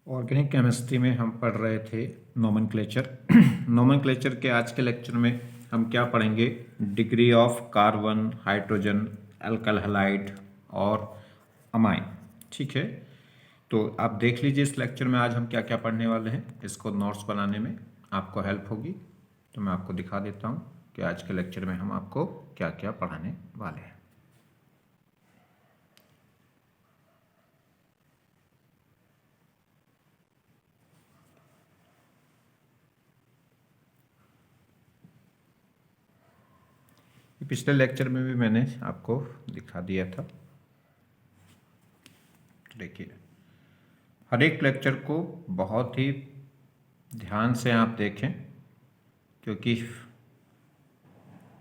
Organic chemistry में हम पढ़ रहे थे नोमेनक्लेचर। नोमेनक्लेचर के आज के लेक्चर में हम क्या पढ़ेंगे? Degree of carbon, hydrogen, alkyl halide और अमाइन। ठीक है, तो आप देख लीजिए इस लेक्चर में आज हम क्या क्या पढ़ने वाले हैं। इसको नोट्स बनाने में आपको हेल्प होगी। तो मैं आपको दिखा देता हूँ कि आज के लेक्चर में हम आपको क्या क्या पढ़ाने वाले हैं। पिछले लेक्चर में भी मैंने आपको दिखा दिया था। देखिए, हर एक लेक्चर को बहुत ही ध्यान से आप देखें, क्योंकि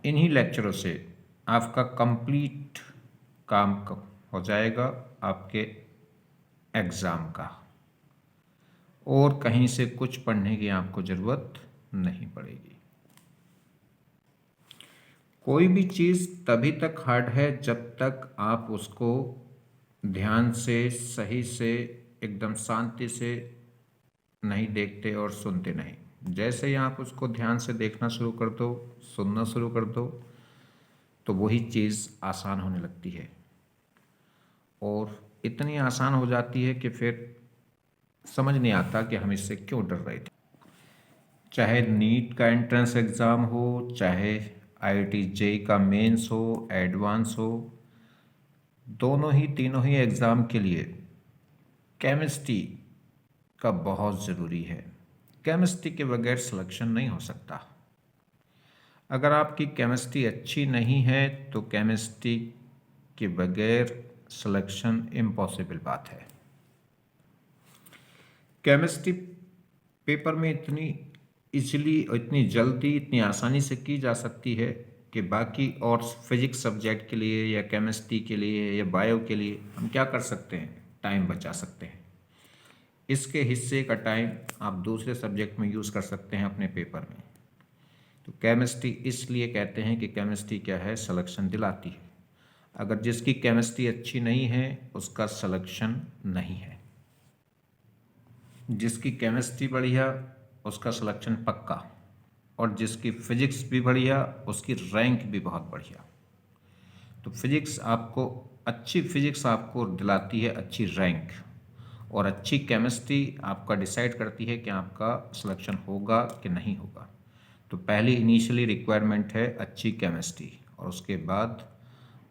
इन्हीं लेक्चरों से आपका कंप्लीट काम हो जाएगा आपके एग्ज़ाम का, और कहीं से कुछ पढ़ने की आपको ज़रूरत नहीं पड़ेगी। कोई भी चीज़ तभी तक हार्ड है जब तक आप उसको ध्यान से, सही से, एकदम शांति से नहीं देखते और सुनते नहीं। जैसे ही आप उसको ध्यान से देखना शुरू कर दो, सुनना शुरू कर दो, तो वही चीज़ आसान होने लगती है, और इतनी आसान हो जाती है कि फिर समझ नहीं आता कि हम इससे क्यों डर रहे थे। चाहे नीट का एंट्रेंस एग्ज़ाम हो, चाहे IIT JEE का मेंस हो, एडवांस हो, दोनों ही तीनों ही एग्ज़ाम के लिए केमिस्ट्री का बहुत ज़रूरी है। केमिस्ट्री के बगैर सिलेक्शन नहीं हो सकता। अगर आपकी केमिस्ट्री अच्छी नहीं है तो केमिस्ट्री के बगैर सिलेक्शन इम्पॉसिबल बात है। केमिस्ट्री पेपर में इतनी इजीली, इतनी जल्दी, इतनी आसानी से की जा सकती है कि बाकी और फिजिक्स सब्जेक्ट के लिए या केमिस्ट्री के लिए या बायो के लिए हम क्या कर सकते हैं? टाइम बचा सकते हैं। इसके हिस्से का टाइम आप दूसरे सब्जेक्ट में यूज़ कर सकते हैं अपने पेपर में। तो केमिस्ट्री इसलिए कहते हैं कि केमिस्ट्री क्या है? सिलेक्शन दिलाती है। अगर जिसकी केमिस्ट्री अच्छी नहीं है उसका सिलेक्शन नहीं है। जिसकी केमिस्ट्री बढ़िया उसका सिलेक्शन पक्का, और जिसकी फिजिक्स भी बढ़िया उसकी रैंक भी बहुत बढ़िया। तो फिजिक्स आपको, अच्छी फिजिक्स आपको दिलाती है अच्छी रैंक, और अच्छी केमिस्ट्री आपका डिसाइड करती है कि आपका सिलेक्शन होगा कि नहीं होगा। तो पहली इनिशियली रिक्वायरमेंट है अच्छी केमिस्ट्री, और उसके बाद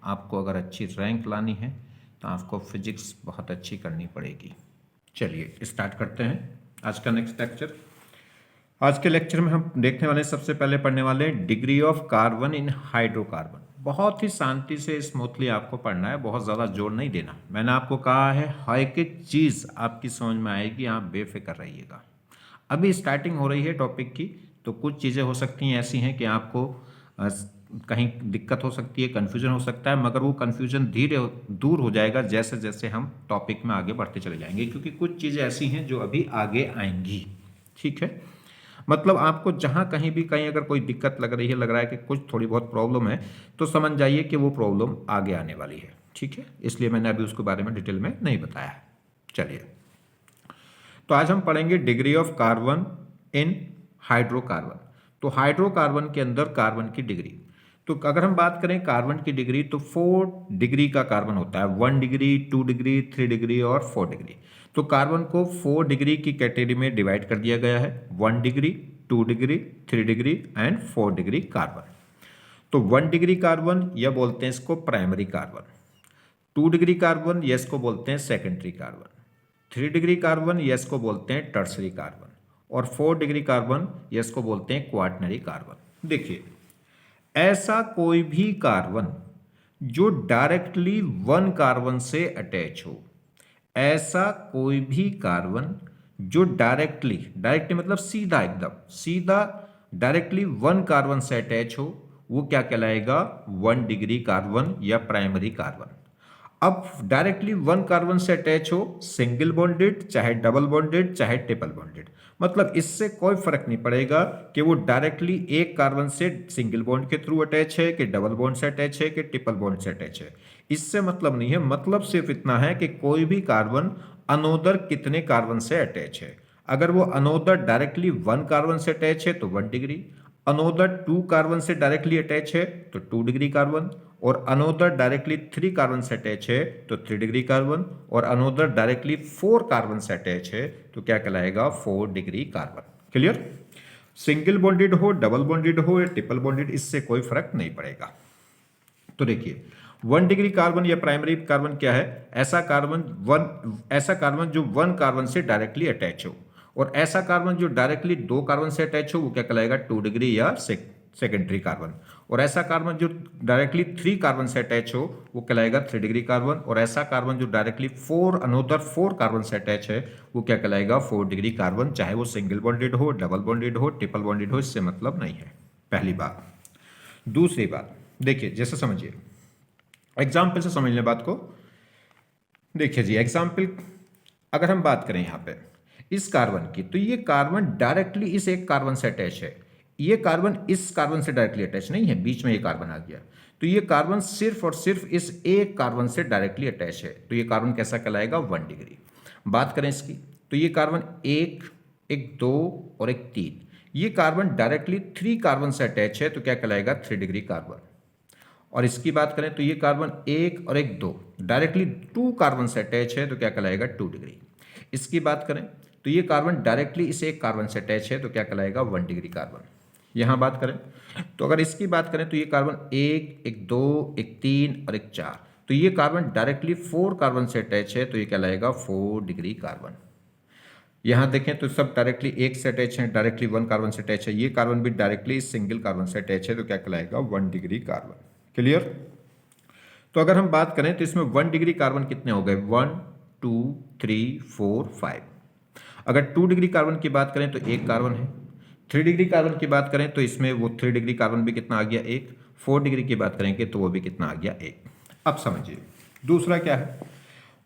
आपको अगर अच्छी रैंक लानी है तो आपको फिजिक्स बहुत अच्छी करनी पड़ेगी। चलिए स्टार्ट करते हैं आज का नेक्स्ट लेक्चर। आज के लेक्चर में हम देखने वाले, सबसे पहले पढ़ने वाले degree of carbon in hydrocarbon. बहुत ही शांति से स्मूथली आपको पढ़ना है, बहुत ज़्यादा जोर नहीं देना। मैंने आपको कहा है हर एक चीज़ आपकी समझ में आएगी, आप बेफिक्र रहिएगा। अभी स्टार्टिंग हो रही है टॉपिक की, तो कुछ चीज़ें हो सकती हैं ऐसी हैं कि आपको कहीं दिक्कत हो सकती है, कन्फ्यूजन हो सकता है, मगर वो कन्फ्यूजन धीरे दूर हो जाएगा जैसे जैसे हम टॉपिक में आगे बढ़ते चले जाएंगे, क्योंकि कुछ चीज़ें ऐसी हैं जो अभी आगे आएंगी। ठीक है, मतलब आपको जहाँ कहीं भी कहीं अगर कोई दिक्कत लग रही है, लग रहा है कि कुछ थोड़ी बहुत प्रॉब्लम है, तो समझ जाइए कि वो प्रॉब्लम आगे आने वाली है। ठीक है, इसलिए मैंने अभी उसके बारे में डिटेल में नहीं बताया है। चलिए, तो आज हम पढ़ेंगे degree of carbon in hydrocarbon. तो हाइड्रोकार्बन के अंदर कार्बन की डिग्री, तो अगर हम बात करें कार्बन की डिग्री, तो 4 डिग्री का कार्बन होता है। 1 डिग्री, 2 डिग्री, 3 डिग्री और 4 डिग्री। तो कार्बन को 4 डिग्री की कैटेगरी में डिवाइड कर दिया गया है। 1 degree, 2 degree, 3 degree and 4 degree carbon. तो 1 डिग्री कार्बन या बोलते हैं इसको प्राइमरी कार्बन, 2 डिग्री कार्बन या इसको बोलते हैं सेकेंडरी कार्बन, 3 डिग्री कार्बन या इसको बोलते हैं टर्सरी कार्बन, और 4 डिग्री कार्बन या इसको बोलते हैं क्वाaternary कार्बन। देखिए, ऐसा कोई भी कार्बन जो डायरेक्टली 1 कार्बन से अटैच हो, ऐसा कोई भी कार्बन जो डायरेक्टली मतलब सीधा, एकदम सीधा डायरेक्टली 1 कार्बन से अटैच हो, वो क्या कहलाएगा? 1 डिग्री कार्बन या प्राइमरी कार्बन। अब डायरेक्टली 1 कार्बन से अटैच हो, सिंगल बॉन्डेड, चाहे डबल बॉन्डेड, चाहे ट्रिपल बॉन्डेड, मतलब इससे कोई फर्क नहीं पड़ेगा कि वो डायरेक्टली एक कार्बन से सिंगल बॉन्ड के थ्रू अटैच है, कि डबल बॉन्ड से अटैच है, कि ट्रिपल बॉन्ड से अटैच है। इससे मतलब नहीं है, मतलब सिर्फ इतना है कि कोई भी कार्बन अनोदर कितने कार्बन से अटैच है। अगर वो अनोदर डायरेक्टली 1 कार्बन से अटैच है तो 1 डिग्री, अनोदर 2 कार्बन से डायरेक्टली अटैच है तो 2 डिग्री कार्बन, और अनोदर डायरेक्टली 3 कार्बन से अटैच है तो 3 डिग्री कार्बन, और अनोदर डायरेक्टली 4 कार्बन से अटैच है तो क्या कहलाएगा, 4 degree carbon. Clear. Single bonded हो, डबल बॉन्डेड हो या ट्रिपल बॉन्डेड, इससे कोई फर्क नहीं पड़ेगा। तो देखिए 1 डिग्री कार्बन या प्राइमरी कार्बन क्या है, ऐसा कार्बन जो 1 कार्बन से डायरेक्टली अटैच हो, और ऐसा कार्बन जो डायरेक्टली 2 कार्बन से अटैच हो वो क्या कहलाएगा, 2 डिग्री या सेकेंडरी कार्बन, और ऐसा कार्बन जो डायरेक्टली 3 कार्बन से अटैच हो वो कहलाएगा 3 डिग्री कार्बन, और ऐसा कार्बन जो डायरेक्टली अनोदर 4 कार्बन से अटैच है वो क्या कहलाएगा, 4 डिग्री कार्बन, चाहे वो सिंगल बॉन्डेड हो, डबल बॉन्डेड हो, ट्रिपल बॉन्डेड हो, इससे मतलब नहीं है। पहली बात। दूसरी बात देखिए, जैसे समझिए, एग्जाम्पल से समझ लें बात को। देखिए जी, एग्जाम्पल अगर हम बात करें यहाँ पे इस कार्बन की, तो ये कार्बन डायरेक्टली इस एक कार्बन से अटैच है, ये कार्बन इस कार्बन से डायरेक्टली अटैच नहीं है, बीच में ये कार्बन आ गया, तो ये कार्बन सिर्फ और सिर्फ इस एक कार्बन से डायरेक्टली अटैच है, तो ये कार्बन कैसा कहलाएगा, 1 डिग्री। बात करें इसकी, तो ये कार्बन एक 2 और एक 3, ये कार्बन डायरेक्टली 3 कार्बन से अटैच है तो क्या कहलाएगा, 3 डिग्री कार्बन। और इसकी बात करें तो ये कार्बन 1 और एक 2 डायरेक्टली 2 कार्बन से अटैच है तो क्या कहलाएगा, 2 डिग्री। इसकी बात करें तो ये कार्बन डायरेक्टली इस एक कार्बन से अटैच है तो क्या कहलाएगा, 1 डिग्री कार्बन। यहां बात करें तो अगर इसकी बात करें तो ये कार्बन 1, एक 2, एक 3 और एक 4, तो ये कार्बन डायरेक्टली 4 कार्बन से अटैच है तो ये कहलाएगा 4 डिग्री कार्बन। यहां देखें तो सब डायरेक्टली एक से अटैच है, डायरेक्टली 1 कार्बन से अटैच है, ये कार्बन भी डायरेक्टली सिंगल कार्बन से अटैच है तो क्या कहलाएगा, 1 डिग्री कार्बन। क्लियर। तो अगर हम बात करें तो इसमें 1 डिग्री कार्बन कितने हो गए, 1 2 3 4 5। अगर 2 डिग्री कार्बन की बात करें तो एक कार्बन है, 3 डिग्री कार्बन की बात करें तो इसमें वो 3 डिग्री कार्बन भी कितना आ गया, एक, 4 डिग्री की बात करेंगे तो वो भी कितना आ गया, एक। अब समझिए दूसरा क्या है,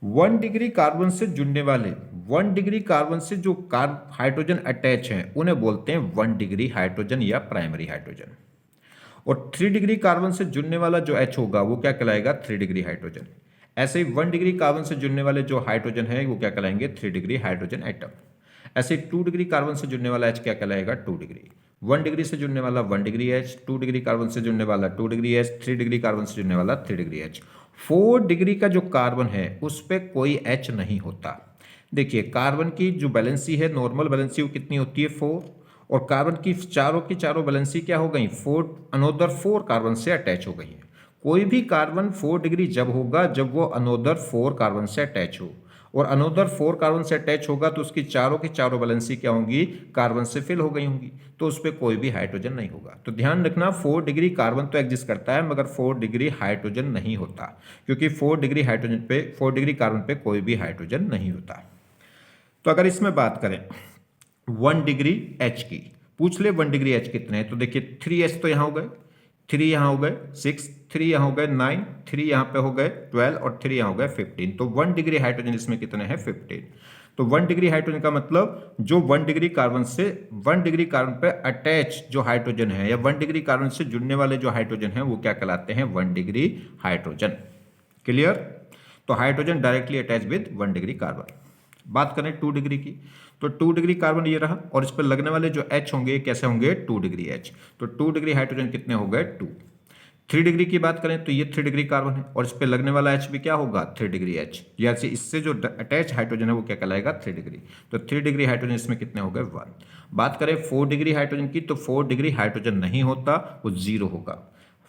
1 डिग्री कार्बन से जुड़ने वाले 1 डिग्री कार्बन से जो हाइड्रोजन अटैच हैं उन्हें बोलते हैं 1 डिग्री हाइड्रोजन या प्राइमरी हाइड्रोजन, और 3 डिग्री कार्बन से जुड़ने वाला जो H होगा वो क्या कहलाएगा, 3 डिग्री हाइड्रोजन। ऐसे ही 1 डिग्री कार्बन से जुड़ने वाले जो हाइड्रोजन है वो क्या कहलाएंगे, 3 डिग्री हाइड्रोजन एटम। ऐसे 2 डिग्री कार्बन से जुड़ने वाला H क्या कहलाएगा, 2 डिग्री। 1 डिग्री से जुड़ने वाला 1 डिग्री H, 2 डिग्री कार्बन से जुड़ने वाला 2 डिग्री H, 3 डिग्री कार्बन से जुड़ने वाला 3 डिग्री H। 4 डिग्री का जो कार्बन है उस पर कोई H नहीं होता। देखिए कार्बन की जो बैलेंसी है, नॉर्मल बैलेंसी, वो कितनी होती है, 4, और कार्बन की चारों बैलेंसी क्या हो गई, 4, अनोदर 4 कार्बन से अटैच हो गई है। कोई भी कार्बन 4 डिग्री जब होगा जब वो अनोदर 4 कार्बन से अटैच हो, और अनोदर 4 कार्बन से अटैच होगा तो उसकी चारों बैलेंसी क्या होंगी, कार्बन से फिल हो गई होंगी, तो उस पर कोई भी हाइड्रोजन नहीं होगा। तो ध्यान रखना 4 डिग्री कार्बन तो एग्जिस्ट करता है मगर 4 डिग्री हाइड्रोजन नहीं होता, क्योंकि 4 डिग्री कार्बन पे कोई भी हाइड्रोजन नहीं होता। तो अगर इसमें बात करें 1 डिग्री H की, पूछ ले 1 डिग्री H कितने हैं, तो देखिए 3H तो यहाँ हो गए, 3 यहाँ हो गए 6, 3 यहाँ हो गए 9, 3 यहाँ पे हो गए 12 और 3 यहाँ हो गए 15। तो 1 डिग्री हाइड्रोजन इसमें कितने हैं, 15। तो 1 डिग्री हाइड्रोजन का मतलब जो 1 डिग्री कार्बन पे अटैच जो हाइड्रोजन है या 1 डिग्री कार्बन से जुड़ने वाले जो हाइड्रोजन है वो क्या कहलाते हैं, 1 डिग्री हाइड्रोजन। क्लियर। तो hydrogen directly attach with 1 degree carbon. बात करें 2 डिग्री की, तो 2 डिग्री कार्बन ये रहा, और इस पर लगने वाले जो H होंगे कैसे होंगे, 2 डिग्री H। तो 2 डिग्री हाइड्रोजन कितने हो गए, 2। 3 डिग्री की बात करें तो ये 3 डिग्री कार्बन है, और इस पर लगने वाला H भी क्या होगा, 3 डिग्री H, या इससे जो अटैच हाइड्रोजन है वो क्या कहलाएगा, 3 डिग्री। तो 3 डिग्री हाइड्रोजन इसमें कितने हो गए, 1। बात करें 4 डिग्री हाइड्रोजन की, तो 4 डिग्री हाइड्रोजन नहीं होता, वो 0 होगा।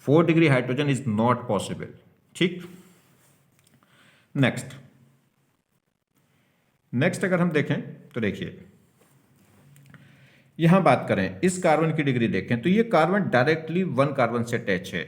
4 degree hydrogen is not possible. ठीक। नेक्स्ट अगर हम देखें तो देखिए यहां बात करें इस कार्बन की डिग्री देखें, तो ये कार्बन डायरेक्टली 1 कार्बन से अटैच है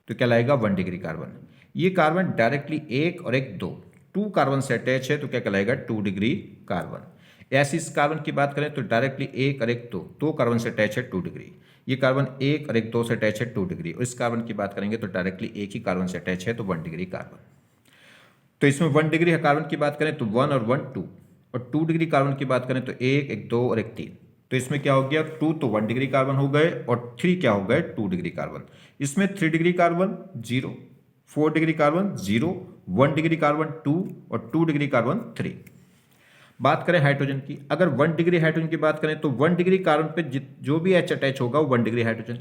तो क्या लाएगा, 1 डिग्री कार्बन। ये कार्बन डायरेक्टली 1 और एक 2 कार्बन से अटैच है तो क्या कहलाएगा, 2 डिग्री कार्बन। ऐसे इस कार्बन की बात करें तो डायरेक्टली 1 और एक 2 कार्बन से अटैच है, 2 डिग्री। ये कार्बन 1 और एक 2 से अटैच है, 2 डिग्री। और इस कार्बन की बात करेंगे तो डायरेक्टली एक ही कार्बन से अटैच है तो 1 डिग्री कार्बन। तो इसमें 1 डिग्री कार्बन की बात करें तो 1 और 1 2, और 2 डिग्री कार्बन की बात करें तो 1 एक 2 और एक 3। तो इसमें क्या हो गया, 2 तो 1 डिग्री कार्बन हो गए और 3 क्या हो गए, 2 डिग्री कार्बन। इसमें 3 degree carbon 0, 4 degree carbon 0, 1 degree carbon 2 और 2 डिग्री कार्बन 3। बात करें हाइड्रोजन की, अगर 1 डिग्री हाइड्रोजन की बात करें तो 1 डिग्री कार्बन पे जो भी एच अटैच होगा वो 1 डिग्री हाइड्रोजन,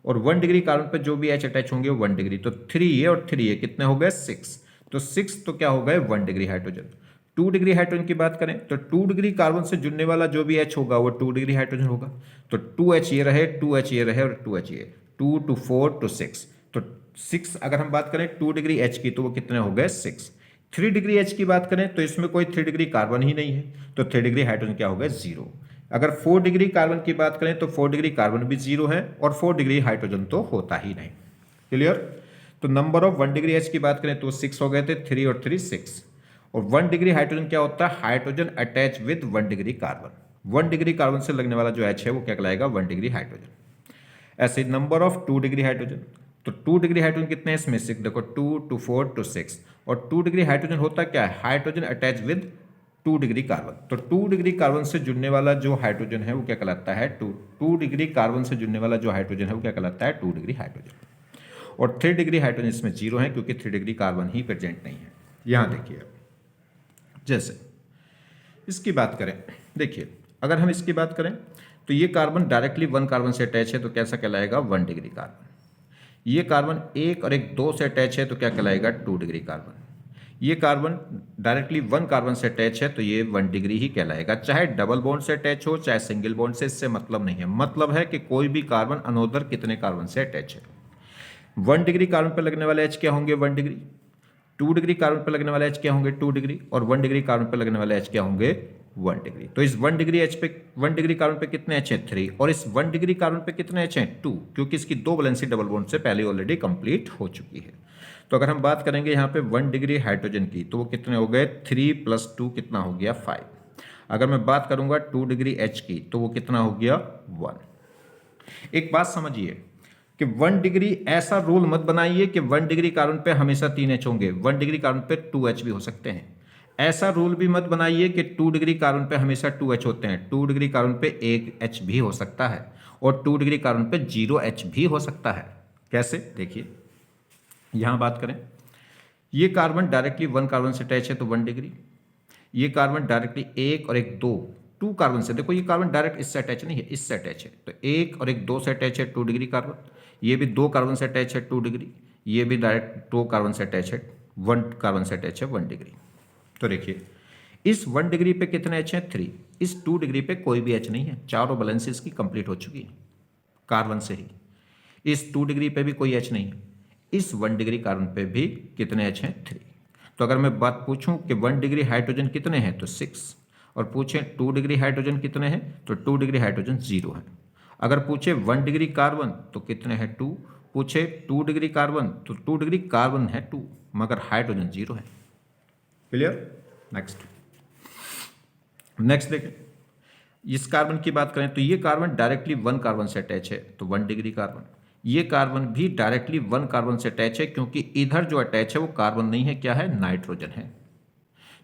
और 1 डिग्री कार्बन पे जो भी एच अटैच होंगे वो 1 डिग्री। तो 3 और 3 कितने हो गए 6, तो 6 तो क्या हो गए 1 डिग्री हाइड्रोजन। 2 डिग्री हाइड्रोजन की बात करें तो 2 डिग्री कार्बन से जुड़ने वाला जो भी एच होगा वो 2 डिग्री हाइड्रोजन होगा। तो 2H ये रहे, 2H ये रहे और 2H ये, 2 to 4 to 6, तो 6 अगर हम बात करें 2 डिग्री एच की तो वो कितने हो गए 6। 3 डिग्री एच की बात करें तो इसमें कोई 3 डिग्री कार्बन ही नहीं है, तो 3 डिग्री हाइड्रोजन क्या हो गए 0। अगर 4 डिग्री कार्बन की बात करें तो 4 डिग्री कार्बन भी 0 है और 4 डिग्री हाइड्रोजन तो होता ही नहीं। क्लियर। तो नंबर ऑफ 1 डिग्री एच की बात करें तो 6 हो गए थे, 3 और 3 6, और 1 डिग्री हाइड्रोजन क्या होता है, hydrogen attach with 1 degree carbon. 1 degree carbon से लगने वाला जो एच है वो क्या कहलाएगा 1 डिग्री हाइड्रोजन। ऐसे नंबर ऑफ 2 डिग्री हाइड्रोजन, तो 2 डिग्री हाइड्रोजन कितने हैं इसमें 6, देखो 2 to 4 to 6, और 2 डिग्री हाइड्रोजन होता क्या है, hydrogen attach with 2 degree carbon. तो 2 डिग्री कार्बन से जुड़ने वाला जो हाइड्रोजन है वो क्या कहलाता है 2 डिग्री कार्बन से जुड़ने वाला जो हाइड्रोजन है वो क्या कहलाता है 2 डिग्री हाइड्रोजन। और 3 डिग्री हाइड्रोजन इसमें 0 है क्योंकि 3 डिग्री कार्बन ही प्रेजेंट नहीं है। यहां देखिए, जैसे इसकी बात करें, देखिए अगर हम इसकी बात करें तो ये कार्बन डायरेक्टली 1 कार्बन से अटैच है तो कैसा कहलाएगा 1 डिग्री कार्बन। ये कार्बन 1 और 2 से अटैच है तो क्या कहलाएगा 2 डिग्री कार्बन। ये कार्बन डायरेक्टली 1 कार्बन से अटैच है तो ये 1 डिग्री ही कहलाएगा, चाहे डबल बॉन्ड से अटैच हो चाहे सिंगल बॉन्ड से, इससे मतलब नहीं है। मतलब है कि कोई भी कार्बन अनोदर कितने कार्बन से अटैच है। 1 डिग्री कार्बन पर लगने वाले एच क्या होंगे 1 डिग्री, 2 डिग्री कार्बन पर लगने वाले एच क्या होंगे 2 डिग्री, और 1 डिग्री कार्बन पर लगने वाले एच क्या होंगे 1 डिग्री। तो इस 1 डिग्री एच पे 1 डिग्री कार्बन पे कितने एच हैं 3, और इस 1 डिग्री कार्बन पे कितने एच हैं 2, क्योंकि इसकी 2 वैलेंसी डबल बॉन्ड से पहले ऑलरेडी कंप्लीट हो चुकी है। तो अगर हम बात करेंगे यहाँ पे 1 डिग्री हाइड्रोजन की तो वो कितने हो गए 3 + 2 कितना हो गया 5। अगर मैं बात करूंगा 2 डिग्री एच की तो वो कितना हो गया 1। एक बात समझिए कि 1 डिग्री ऐसा रूल मत बनाइए कि 1 डिग्री कार्बन पे हमेशा 3 एच होंगे, 1 डिग्री कार्बन पे 2 एच भी हो सकते हैं। ऐसा रूल भी मत बनाइए कि 2 डिग्री कार्बन पे हमेशा 2 एच होते हैं, 2 डिग्री कार्बन पे 1 एच भी हो सकता है, और 2 डिग्री कार्बन पे 0 एच भी हो सकता है। कैसे, देखिए यहां बात करें, ये कार्बन डायरेक्टली 1 कार्बन से अटैच है तो 1 डिग्री, ये कार्बन डायरेक्टली 1 और 2 कार्बन से, देखो ये कार्बन डायरेक्ट इससे अटैच नहीं है, इससे अटैच है, तो 1 और 2 से अटैच है 2 डिग्री कार्बन, ये भी 2 कार्बन से अटैच है 2 डिग्री, ये भी डायरेक्ट 2 कार्बन से अटैच है 1 कार्बन से अटैच है 1 डिग्री। तो देखिए इस 1 डिग्री पे कितने एच हैं 3, इस 2 डिग्री पे कोई भी एच नहीं है, चारों बैलेंस इसकी कंप्लीट हो चुकी है कार्बन से ही। इस 2 डिग्री पे भी कोई एच नहीं है, इस 1 डिग्री कार्बन पे भी कितने एच हैं 3। तो अगर मैं बात पूछूं कि 1 डिग्री हाइड्रोजन कितने हैं तो 6, और पूछें 2 डिग्री हाइड्रोजन कितने हैं तो 2 डिग्री हाइड्रोजन 0 है। अगर पूछे 1 डिग्री कार्बन तो कितने हैं 2, पूछे 2 डिग्री कार्बन तो 2 डिग्री कार्बन है 2 मगर हाइड्रोजन 0 है। क्लियर। नेक्स्ट देखें, इस कार्बन की बात करें तो ये कार्बन डायरेक्टली 1 कार्बन से अटैच है तो 1 डिग्री कार्बन, ये कार्बन भी डायरेक्टली 1 कार्बन से अटैच है क्योंकि इधर जो अटैच है वो कार्बन नहीं है, क्या है नाइट्रोजन है,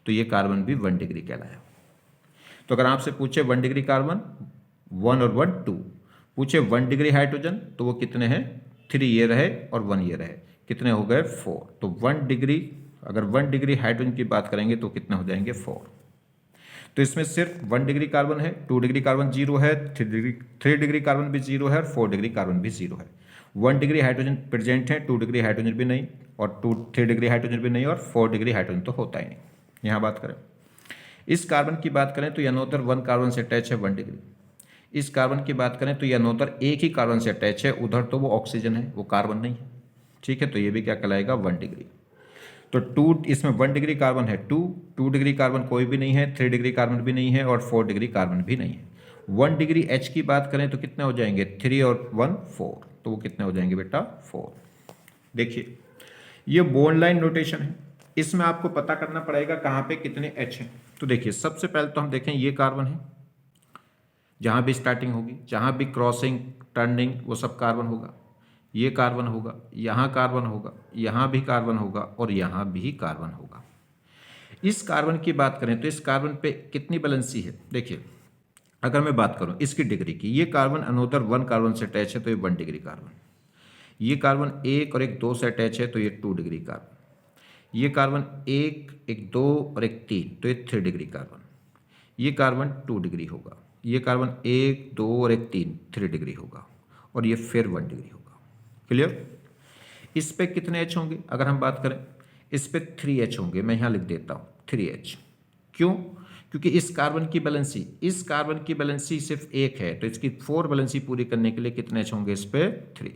तो ये कार्बन भी 1 डिग्री कहलाया। तो अगर आपसे पूछे 1 डिग्री कार्बन 1 और 1 2, पूछे 1 डिग्री हाइड्रोजन तो वो कितने हैं 3 ये रहे और 1 ये रहे, कितने हो गए 4। तो 1 डिग्री, अगर 1 डिग्री हाइड्रोजन की बात करेंगे तो कितने हो जाएंगे 4। तो इसमें सिर्फ 1 डिग्री कार्बन है, 2 डिग्री कार्बन 0 है, 3 डिग्री कार्बन भी 0 है और 4 डिग्री कार्बन भी 0 है। 1 डिग्री हाइड्रोजन प्रेजेंट है, 2 डिग्री हाइड्रोजन भी नहीं, और 3 डिग्री हाइड्रोजन भी नहीं, और 4 डिग्री हाइड्रोजन तो होता ही नहीं। यहाँ बात करें, इस कार्बन की बात करें तो अनोदर 1 कार्बन से अटैच है 1 डिग्री। इस कार्बन की बात करें तो अनोदर एक ही कार्बन से अटैच है, उधर तो वो ऑक्सीजन है, वो कार्बन नहीं है, ठीक है। तो ये भी क्या कहलाएगा 1 डिग्री। तो 2, इसमें 1 डिग्री कार्बन है 2 डिग्री कार्बन कोई भी नहीं है, 3 डिग्री कार्बन भी नहीं है, और 4 डिग्री कार्बन भी नहीं है। 1 डिग्री एच की बात करें तो कितने हो जाएंगे 3 और 1 4, तो वो कितने हो जाएंगे बेटा 4। देखिए ये बॉन्ड लाइन नोटेशन है, इसमें आपको पता करना पड़ेगा कहाँ पे कितने एच हैं। तो देखिए सबसे पहले तो हम देखें ये कार्बन है, जहाँ भी स्टार्टिंग होगी, जहाँ भी क्रॉसिंग टर्निंग वो सब कार्बन होगा, ये कार्बन होगा, यहाँ कार्बन होगा, यहाँ भी कार्बन होगा, और यहाँ भी कार्बन होगा। इस कार्बन की बात करें तो इस कार्बन पे कितनी वैलेंसी है, देखिए अगर मैं बात करूं इसकी डिग्री की, ये कार्बन अनोदर 1 कार्बन से अटैच है तो ये 1 डिग्री कार्बन, ये कार्बन 1 और 2 से अटैच है तो ये 2 डिग्री कार्बन, ये कार्बन 1 2 और 3 तो ये 3 डिग्री कार्बन, ये कार्बन 2 डिग्री होगा, ये कार्बन 1 2 और एक 3 डिग्री होगा, और ये फिर 1 डिग्री होगा। क्लियर? इस पे कितने एच होंगे अगर हम बात करें, इस पे 3H होंगे। मैं यहाँ लिख देता हूँ 3H। क्यों? क्योंकि इस कार्बन की बैलेंसी सिर्फ एक है, तो इसकी 4 बैलेंसी पूरी करने के लिए कितने एच होंगे? इस पे 3।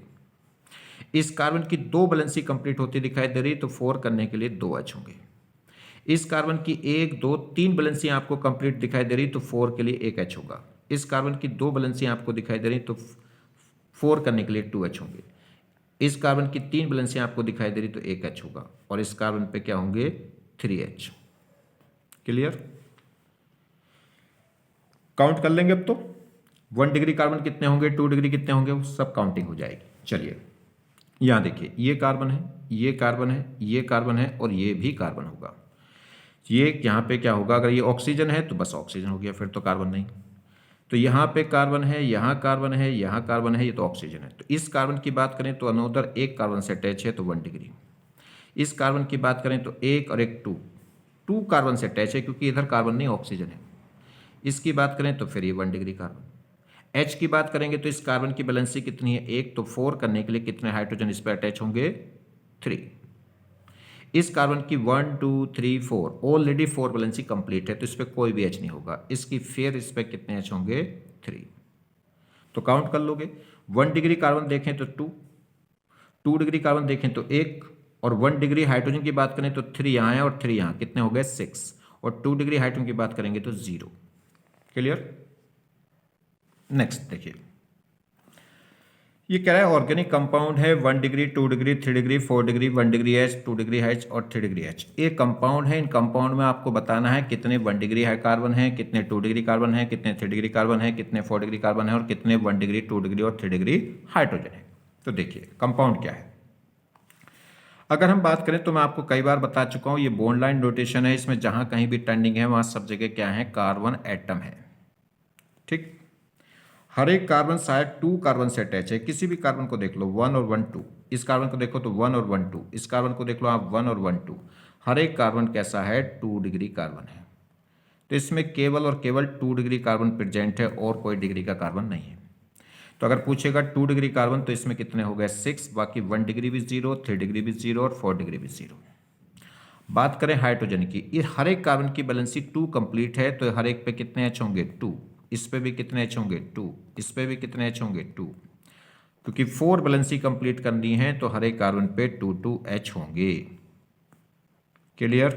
इस कार्बन की 2 बैलेंसी कंप्लीट होती दिखाई दे रही, तो 4 करने के लिए 2 एच होंगे। इस कार्बन की 1 2 3 बैलेंसी आपको कंप्लीट दिखाई दे रही, तो 4 के लिए 1 एच होगा। इस कार्बन की 2 बैलेंसी आपको दिखाई दे रही, तो 4 करने के लिए 2 एच होंगे। इस कार्बन की 3 बैलेंसी आपको दिखाई दे रही, तो 1 एच होगा, और इस कार्बन पे क्या होंगे? 3H। क्लियर? काउंट कर लेंगे अब तो। 1 डिग्री कार्बन कितने होंगे, 2 डिग्री कितने होंगे, वो सब काउंटिंग हो जाएगी। चलिए यहां देखिए, ये कार्बन है, ये कार्बन है, ये कार्बन है, और ये भी कार्बन होगा। ये यहाँ पे क्या होगा? अगर ये ऑक्सीजन है तो बस ऑक्सीजन हो गया, फिर तो कार्बन नहीं। तो यहाँ पे कार्बन है, यहाँ कार्बन है, यहाँ कार्बन है, ये तो ऑक्सीजन है। तो इस कार्बन की बात करें तो अनोदर एक कार्बन से अटैच है, तो 1 डिग्री। इस कार्बन की बात करें तो एक और एक 2 कार्बन से अटैच है, क्योंकि इधर कार्बन नहीं ऑक्सीजन है। इसकी बात करें तो फिर ये 1 डिग्री कार्बन। H की बात करेंगे तो इस कार्बन की बैलेंसी कितनी है? 1, तो 4 करने के लिए कितने हाइड्रोजन इस पर अटैच होंगे? 3। इस कार्बन की 1 2 3 4 ऑलरेडी 4 बैलेंसी कंप्लीट है, तो इस पर कोई भी H नहीं होगा। इसकी फिर इस पर कितने H होंगे? 3। तो काउंट कर लोगे। 1 डिग्री कार्बन देखें तो 2 डिग्री कार्बन देखें तो 1, और 1 डिग्री हाइड्रोजन की बात करें तो 3 यहाँ है और 3 यहाँ, कितने हो गए? 6। और 2 डिग्री हाइड्रोजन की बात करेंगे तो 0। क्लियर? नेक्स्ट देखिए, ये कह रहा है ऑर्गेनिक कंपाउंड है 1 degree 2 degree 3 degree 4 degree 1 degree H 2 degree H और 3 डिग्री H। ये कंपाउंड है। इन कंपाउंड में आपको बताना है कितने 1 डिग्री है कार्बन है, कितने 2 डिग्री कार्बन है, कितने 3 डिग्री कार्बन है, कितने 4 डिग्री कार्बन है, और कितने 1 डिग्री 2 डिग्री और 3 डिग्री हाइड्रोजन है। तो देखिए कंपाउंड क्या है। अगर हम बात करें तो मैं आपको कई बार बता चुका हूं, ये बॉन्ड लाइन नोटेशन है। इसमें जहां कहीं भी टर्निंग है वहां सब जगह क्या है? कार्बन एटम है। ठीक, हर एक कार्बन शायद 2 कार्बन से अटैच है। किसी भी कार्बन को देख लो, 1 और 1 2। इस कार्बन को देखो तो 1 और 1 2। इस कार्बन को देख लो आप, 1 और 1 2। हर एक कार्बन कैसा है? 2 डिग्री कार्बन है। तो इसमें केवल और केवल 2 डिग्री कार्बन प्रेजेंट है, और कोई डिग्री का कार्बन नहीं है। तो अगर पूछेगा 2 डिग्री कार्बन तो इसमें कितने हो गए? 6। बाकी 1 डिग्री भी 0, 3 डिग्री भी 0 और 4 डिग्री भी 0। बात करें हाइड्रोजन की, ये हर एक कार्बन की बैलेंसी 2 कंप्लीट है, तो हर एक पे कितने एच होंगे? 2। इस पे भी कितने एच होंगे? 2। इस पे भी कितने एच होंगे? 2। क्योंकि 4 बैलेंसी कंप्लीट करनी है, तो हर एक कार्बन पे 2 एच होंगे। क्लियर?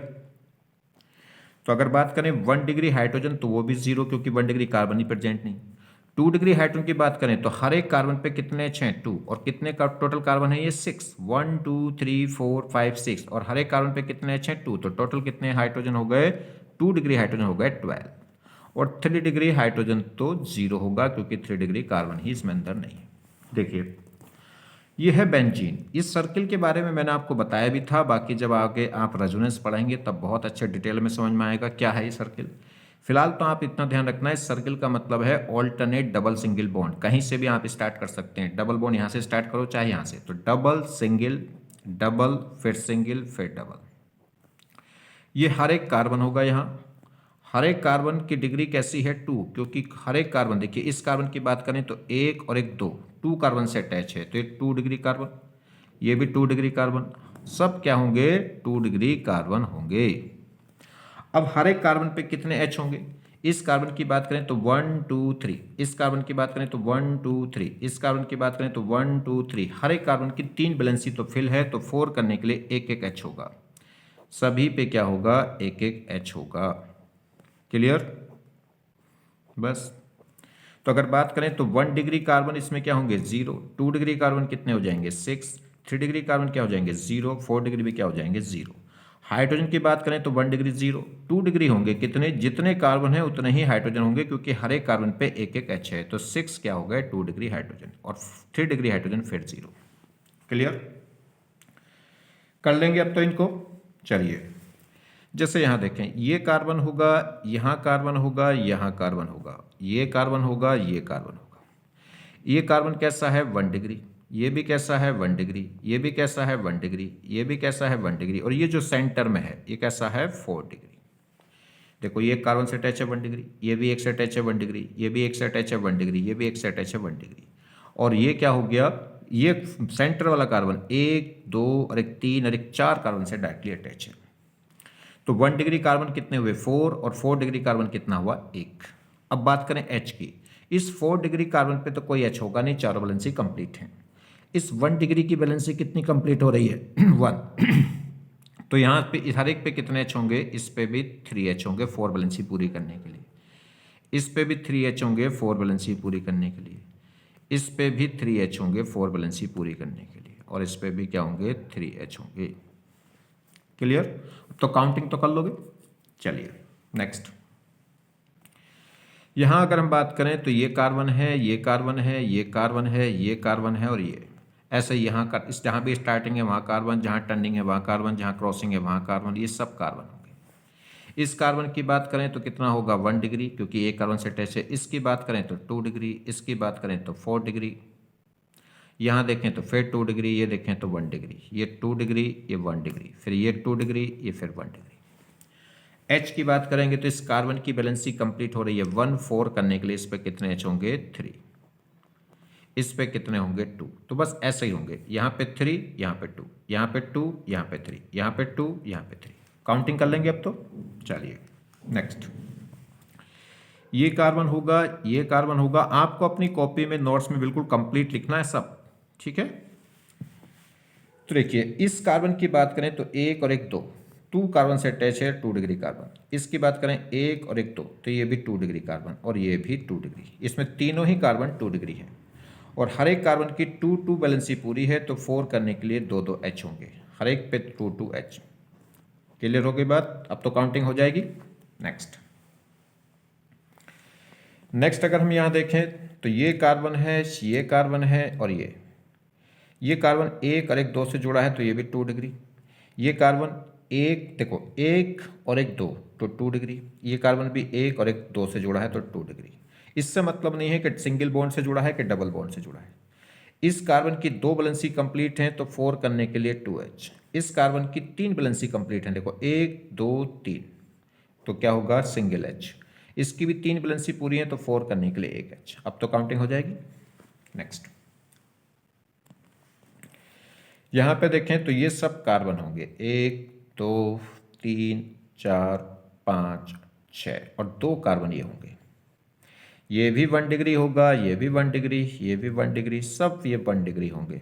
तो अगर बात करें 1 डिग्री हाइड्रोजन तो वो भी 0, क्योंकि 1 डिग्री कार्बन ही प्रेजेंट नहीं। 2 डिग्री हाइड्रोजन की बात करें तो हर एक कार्बन पे कितने एच हैं? 2। और कितने का टोटल कार्बन है? ये 6। 1 2 3 4 5 6, और हर एक कार्बन पे कितने एच हैं? 2। तो टोटल कितने हाइड्रोजन हो गए? 2 डिग्री हाइड्रोजन हो गए 12। और 3 डिग्री हाइड्रोजन तो 0 होगा, क्योंकि 3 डिग्री कार्बन ही इसमें अंदर नहीं है। देखिए ये है बेंजीन। इस सर्किल के बारे में मैंने आपको बताया भी था, बाकी जब आगे आप रेजोनेंस पढ़ेंगे तब बहुत अच्छे डिटेल में समझ में आएगा क्या है ये सर्किल। फिलहाल तो आप इतना ध्यान रखना है, इस सर्किल का मतलब है ऑल्टरनेट डबल सिंगल बॉन्ड। कहीं से भी आप स्टार्ट कर सकते हैं, डबल बॉन्ड यहाँ से स्टार्ट करो चाहे यहाँ से, तो डबल सिंगल डबल फिर सिंगल फिर डबल। ये हर एक कार्बन होगा। यहाँ हर एक कार्बन की डिग्री कैसी है? 2, क्योंकि हर एक कार्बन, देखिए इस कार्बन की बात करें तो 1 और एक 2 कार्बन से अटैच है, तो ये 2 डिग्री कार्बन, ये भी 2 डिग्री कार्बन, सब क्या होंगे? 2 डिग्री कार्बन होंगे। अब हर एक कार्बन पे कितने H होंगे? इस कार्बन की बात करें तो 1 2 3, इस कार्बन की बात करें तो 1 2 3, इस कार्बन की बात करें तो 1 2 3। हर एक कार्बन की 3 बैलेंसी तो फिल है, तो 4 करने के लिए एक एक H होगा। सभी पे क्या होगा? एक एक H होगा। क्लियर? बस। तो अगर बात करें तो 1 डिग्री कार्बन इसमें क्या होंगे? 0। 2 डिग्री कार्बन कितने हो जाएंगे? 6। 3 डिग्री कार्बन क्या हो जाएंगे? 0। 4 डिग्री भी क्या हो जाएंगे? 0। हाइड्रोजन की बात करें तो 1 डिग्री 0। 2 डिग्री होंगे कितने? जितने कार्बन है उतने ही हाइड्रोजन होंगे, क्योंकि हर एक कार्बन पे एक एक H है, तो 6 क्या हो गए? 2 डिग्री हाइड्रोजन, और 3 डिग्री हाइड्रोजन फिर 0। क्लियर? कर लेंगे अब तो इनको। चलिए जैसे यहाँ देखें, ये कार्बन होगा, यहाँ कार्बन होगा, यहाँ कार्बन होगा, ये कार्बन होगा, ये कार्बन होगा। ये कार्बन कैसा है? 1 डिग्री। ये भी कैसा है? 1 डिग्री। ये भी कैसा है? 1 डिग्री। ये भी कैसा है? 1 डिग्री। और ये जो सेंटर में है ये कैसा है? 4 डिग्री। देखो ये कार्बन से अटैच है 1 डिग्री, ये भी एक से अटैच है 1 डिग्री, ये भी एक से अटैच है 1 डिग्री, ये भी एक से अटैच है 1 डिग्री। और ये क्या हो गया, ये सेंटर वाला कार्बन 1 2 और एक 3 और एक 4 कार्बन से डायरेक्टली अटैच है। तो 1 डिग्री कार्बन कितने हुए 4 और 4 डिग्री कार्बन कितना हुआ 1। अब बात करें H की, इस 4 डिग्री कार्बन पे तो कोई H होगा नहीं, चारों वैलेंसी कंप्लीट है। इस 1 डिग्री की वैलेंसी कितनी कंप्लीट हो रही है 1। तो यहाँ पे हर एक पे कितने H होंगे, इस पे भी 3H होंगे 4 वैलेंसी पूरी करने के लिए, इस पे भी 3H होंगे 4 वैलेंसी पूरी करने के लिए, इस पे भी 3H होंगे 4 वैलेंसी पूरी करने के लिए, और इस पे भी क्या होंगे 3H होंगे। क्लियर? तो काउंटिंग तो कर लोगे। चलिए नेक्स्ट, यहां अगर हम बात करें तो ये कार्बन है, ये कार्बन है, ये कार्बन है, ये कार्बन है और ये ऐसे यहाँ का, इस जहाँ भी स्टार्टिंग है वहाँ कार्बन, जहाँ टर्निंग है वहाँ कार्बन, जहाँ क्रॉसिंग है वहाँ कार्बन, ये सब कार्बन होंगे। इस कार्बन की बात करें तो कितना होगा 1 डिग्री, क्योंकि एक कार्बन से अटैच है। इसकी बात करें तो 2 डिग्री, इसकी बात करें तो 4 डिग्री, यहाँ देखें तो फिर 2 डिग्री, ये देखें तो 1 डिग्री, ये 2 डिग्री, ये 1 डिग्री, फिर ये 2 डिग्री, ये फिर 1 डिग्री। H की बात करेंगे तो इस कार्बन की बैलेंसी कंप्लीट हो रही है 1 4 करने के लिए, इस पे कितने H होंगे 3, इस पे कितने होंगे 2। तो बस ऐसे ही होंगे, यहाँ पे 3, यहाँ पे 2, यहाँ पे 2, यहाँ पे 3, यहाँ पे 2, यहाँ पे 3। काउंटिंग कर लेंगे अब तो। चलिए नेक्स्ट, ये कार्बन होगा, ये कार्बन होगा। आपको अपनी कॉपी में नोट्स में बिल्कुल कंप्लीट लिखना है सब, ठीक है। तो देखिए इस कार्बन की बात करें तो एक और एक 2 कार्बन से अटैच है 2 डिग्री कार्बन। इसकी बात करें एक और एक 2, तो ये भी 2 डिग्री कार्बन और ये भी 2 डिग्री। इसमें तीनों ही कार्बन 2 डिग्री है और हर एक कार्बन की 2 2 बैलेंसी पूरी है, तो 4 करने के लिए 2 2 H होंगे, हर एक पे 2 2 H। क्लियर हो गई बात? अब तो काउंटिंग हो जाएगी। नेक्स्ट अगर हम यहाँ देखें तो ये कार्बन है, ये कार्बन है और ये कार्बन एक और एक 2 से जुड़ा है, तो ये भी 2 डिग्री। ये कार्बन एक, देखो एक और एक 2 तो 2 डिग्री। ये कार्बन भी एक और एक 2 से जुड़ा है तो 2 डिग्री। इससे मतलब नहीं है कि सिंगल बॉन्ड से जुड़ा है कि डबल बॉन्ड से जुड़ा है। इस कार्बन की 2 बैलेंसी कंप्लीट है तो 4 करने के लिए 2H। इस कार्बन की 3 बैलेंसी कंप्लीट है, देखो 1 2 3, तो क्या होगा सिंगल H। इसकी भी 3 बैलेंसी पूरी है तो 4 करने के लिए 1H। अब तो काउंटिंग हो जाएगी। नेक्स्ट, यहां पे देखें तो ये सब कार्बन होंगे 1 2 3 4 5 6 और 2 कार्बन ये होंगे। ये भी 1 डिग्री होगा, ये भी 1 डिग्री, ये भी 1 डिग्री, सब ये 1 डिग्री होंगे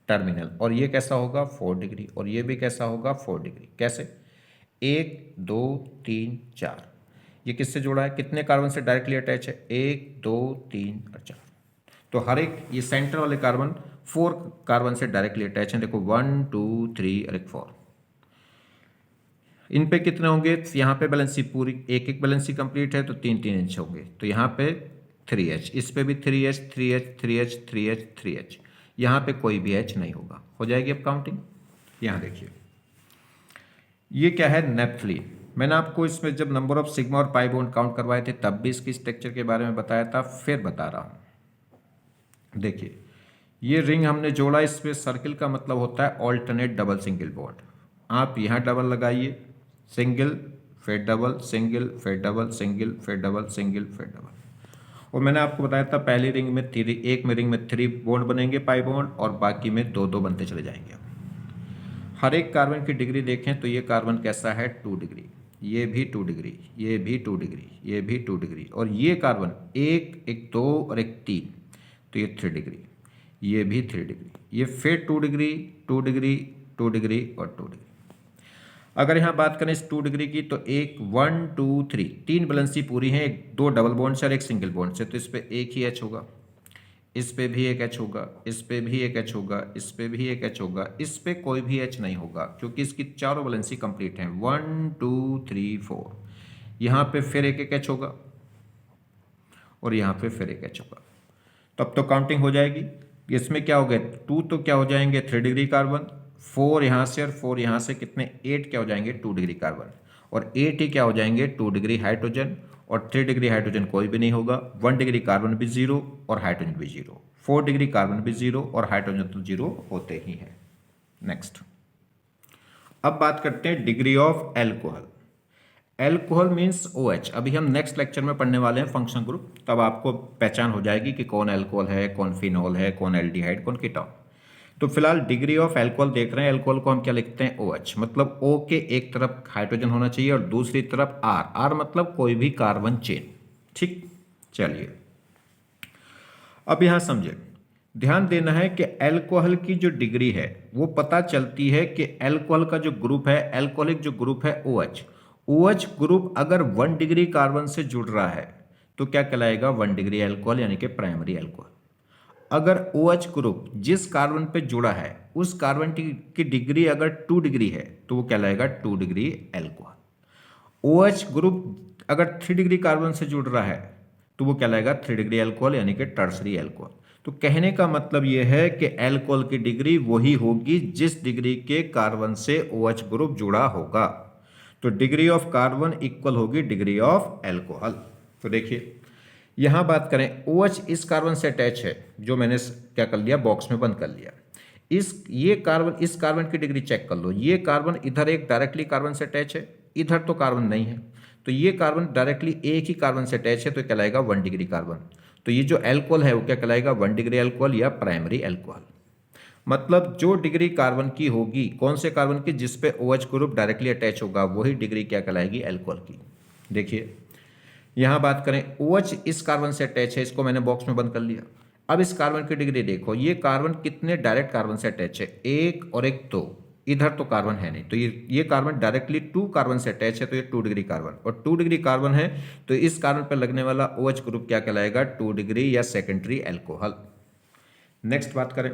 टर्मिनल। और ये कैसा होगा 4 डिग्री और ये भी कैसा होगा 4 डिग्री। कैसे? 1 2 3 4, ये किससे जुड़ा है, कितने कार्बन से डायरेक्टली अटैच है 1 2 3 और 4। तो हर एक ये सेंटर वाले कार्बन 4 कार्बन से डायरेक्टली अटैच है, देखो 1 2 3 और एक 4। इन पे कितने होंगे, यहाँ पे बैलेंसी पूरी, एक एक बैलेंसी कंप्लीट है तो 3 3 H होंगे, तो यहाँ पे 3H, इस पे भी 3H 3H 3H 3H 3H, यहाँ पे कोई भी H नहीं होगा। हो जाएगी अब काउंटिंग। यहाँ देखिए ये क्या है नेप्थलीन। मैंने आपको इसमें जब नंबर ऑफ सिग्मा और पाई बॉन्ड काउंट करवाए थे तब भी इसकी स्ट्रक्चर के बारे में बताया था, फिर बता रहा हूँ। देखिए ये रिंग हमने जोड़ा, इसमें सर्किल का मतलब होता है ऑल्टरनेट डबल सिंगल बॉन्ड। आप यहाँ डबल लगाइए, सिंगल फिर डबल, सिंगल फिर डबल, सिंगल फिर डबल, सिंगल फिर डबल। और मैंने आपको बताया था पहली रिंग में एक में रिंग में 3 बॉन्ड बनेंगे पाई बॉन्ड और बाकी में 2 2 बनते चले जाएंगे। हर एक कार्बन की डिग्री देखें तो ये कार्बन कैसा है 2 डिग्री, ये भी 2 डिग्री, ये भी 2 डिग्री, ये भी 2 डिग्री, और ये कार्बन एक एक 2 और एक 3, तो ये 3 डिग्री, ये भी 3 डिग्री, ये फिर 2 डिग्री 2 डिग्री 2 डिग्री और 2 डिग्री। अगर यहाँ बात करें इस 2 डिग्री की तो एक 1 2 3 3 बैलेंसी पूरी है, 2 डबल बॉन्ड से और एक सिंगल बॉन्ड से, तो इस पे एक ही H होगा, इस पे भी एक H होगा, इस पे भी एक H होगा, इस पे भी एक H होगा, इस पे कोई भी H नहीं होगा क्योंकि इसकी चारों बैलेंसी कंप्लीट हैं 1 2 3 4। यहाँ पे फिर एक H होगा और यहाँ पे फिर एक H होगा, तब तो काउंटिंग हो जाएगी। इसमें क्या हो गया 2 तो क्या हो जाएंगे 3 डिग्री कार्बन, 4 यहाँ से और 4 यहाँ से, कितने 8 क्या हो जाएंगे 2 डिग्री कार्बन, और 8 ही क्या हो जाएंगे 2 डिग्री हाइड्रोजन, और 3 डिग्री हाइड्रोजन कोई भी नहीं होगा, 1 डिग्री कार्बन भी 0 और हाइड्रोजन भी 0, 4 डिग्री कार्बन भी 0 और हाइड्रोजन तो 0 होते ही हैं। नेक्स्ट, अब बात करते हैं degree of alcohol. Alcohol means OH। अभी हम नेक्स्ट लेक्चर में पढ़ने वाले हैं फंक्शनल ग्रुप, तब आपको पहचान हो जाएगी कि कौन एल्कोहल है, कौन फिनॉल है, कौन एल्डिहाइड, कौन कीटोन। तो फिलहाल डिग्री ऑफ एल्कोहल देख रहे हैं। एल्कोहल को हम क्या लिखते हैं? OH। मतलब O के एक तरफ हाइड्रोजन होना चाहिए और दूसरी तरफ R। मतलब कोई भी कार्बन चेन। ठीक, चलिए अब यहां समझे, ध्यान देना है कि एल्कोहल की जो डिग्री है वो पता चलती है कि एल्कोहल का जो ग्रुप है, एल्कोहलिक जो ग्रुप है OH, OH ग्रुप अगर 1 डिग्री कार्बन से जुड़ रहा है तो क्या कहलाएगा? 1 डिग्री एल्कोहल, यानी कि प्राइमरी एल्कोहल। अगर OH ग्रुप जिस कार्बन पे जुड़ा है उस कार्बन की डिग्री अगर 2 डिग्री है तो वो कहलाएगा 2 डिग्री एल्कोहल। OH ग्रुप अगर 3 डिग्री कार्बन से जुड़ रहा है तो वो कहलाएगा 3 डिग्री एल्कोहल, यानी कि टर्सरी एल्कोहल। तो कहने का मतलब यह है कि एल्कोहल की डिग्री वही होगी जिस डिग्री के कार्बन से OH ग्रुप जुड़ा होगा। तो डिग्री ऑफ कार्बन इक्वल होगी डिग्री ऑफ एल्कोहल। तो देखिए यहां बात करें, OH इस कार्बन से अटैच है, जो मैंने क्या कर लिया, बॉक्स में बंद कर लिया। इस कार्बन की डिग्री चेक कर लो। ये कार्बन इधर एक डायरेक्टली कार्बन से अटैच है, इधर तो कार्बन नहीं है, तो ये कार्बन डायरेक्टली एक ही कार्बन से अटैच है, तो कहलाएगा 1 डिग्री कार्बन। तो ये जो एल्कोहल है वो क्या कहलाएगा? 1 डिग्री एल्कोहल या प्राइमरी एल्कोहल। मतलब जो डिग्री कार्बन की होगी, कौन से कार्बन की? जिस पे OH ग्रुप डायरेक्टली अटैच होगा, वही डिग्री क्या कहलाएगी? एल्कोहल की। देखिए यहां बात करें, OH इस कार्बन से अटैच है, इसको मैंने बॉक्स में बंद कर लिया। अब इस कार्बन की डिग्री देखो, ये कार्बन कितने डायरेक्ट कार्बन से अटैच है? एक और एक दो। इधर तो कार्बन है नहीं, तो ये कार्बन डायरेक्टली 2 कार्बन से अटैच है, तो ये 2 डिग्री कार्बन, और 2 डिग्री कार्बन है तो इस कार्बन पर लगने वाला OH ग्रुप क्या कहलाएगा? 2 डिग्री या सेकेंडरी एल्कोहल। नेक्स्ट बात करें,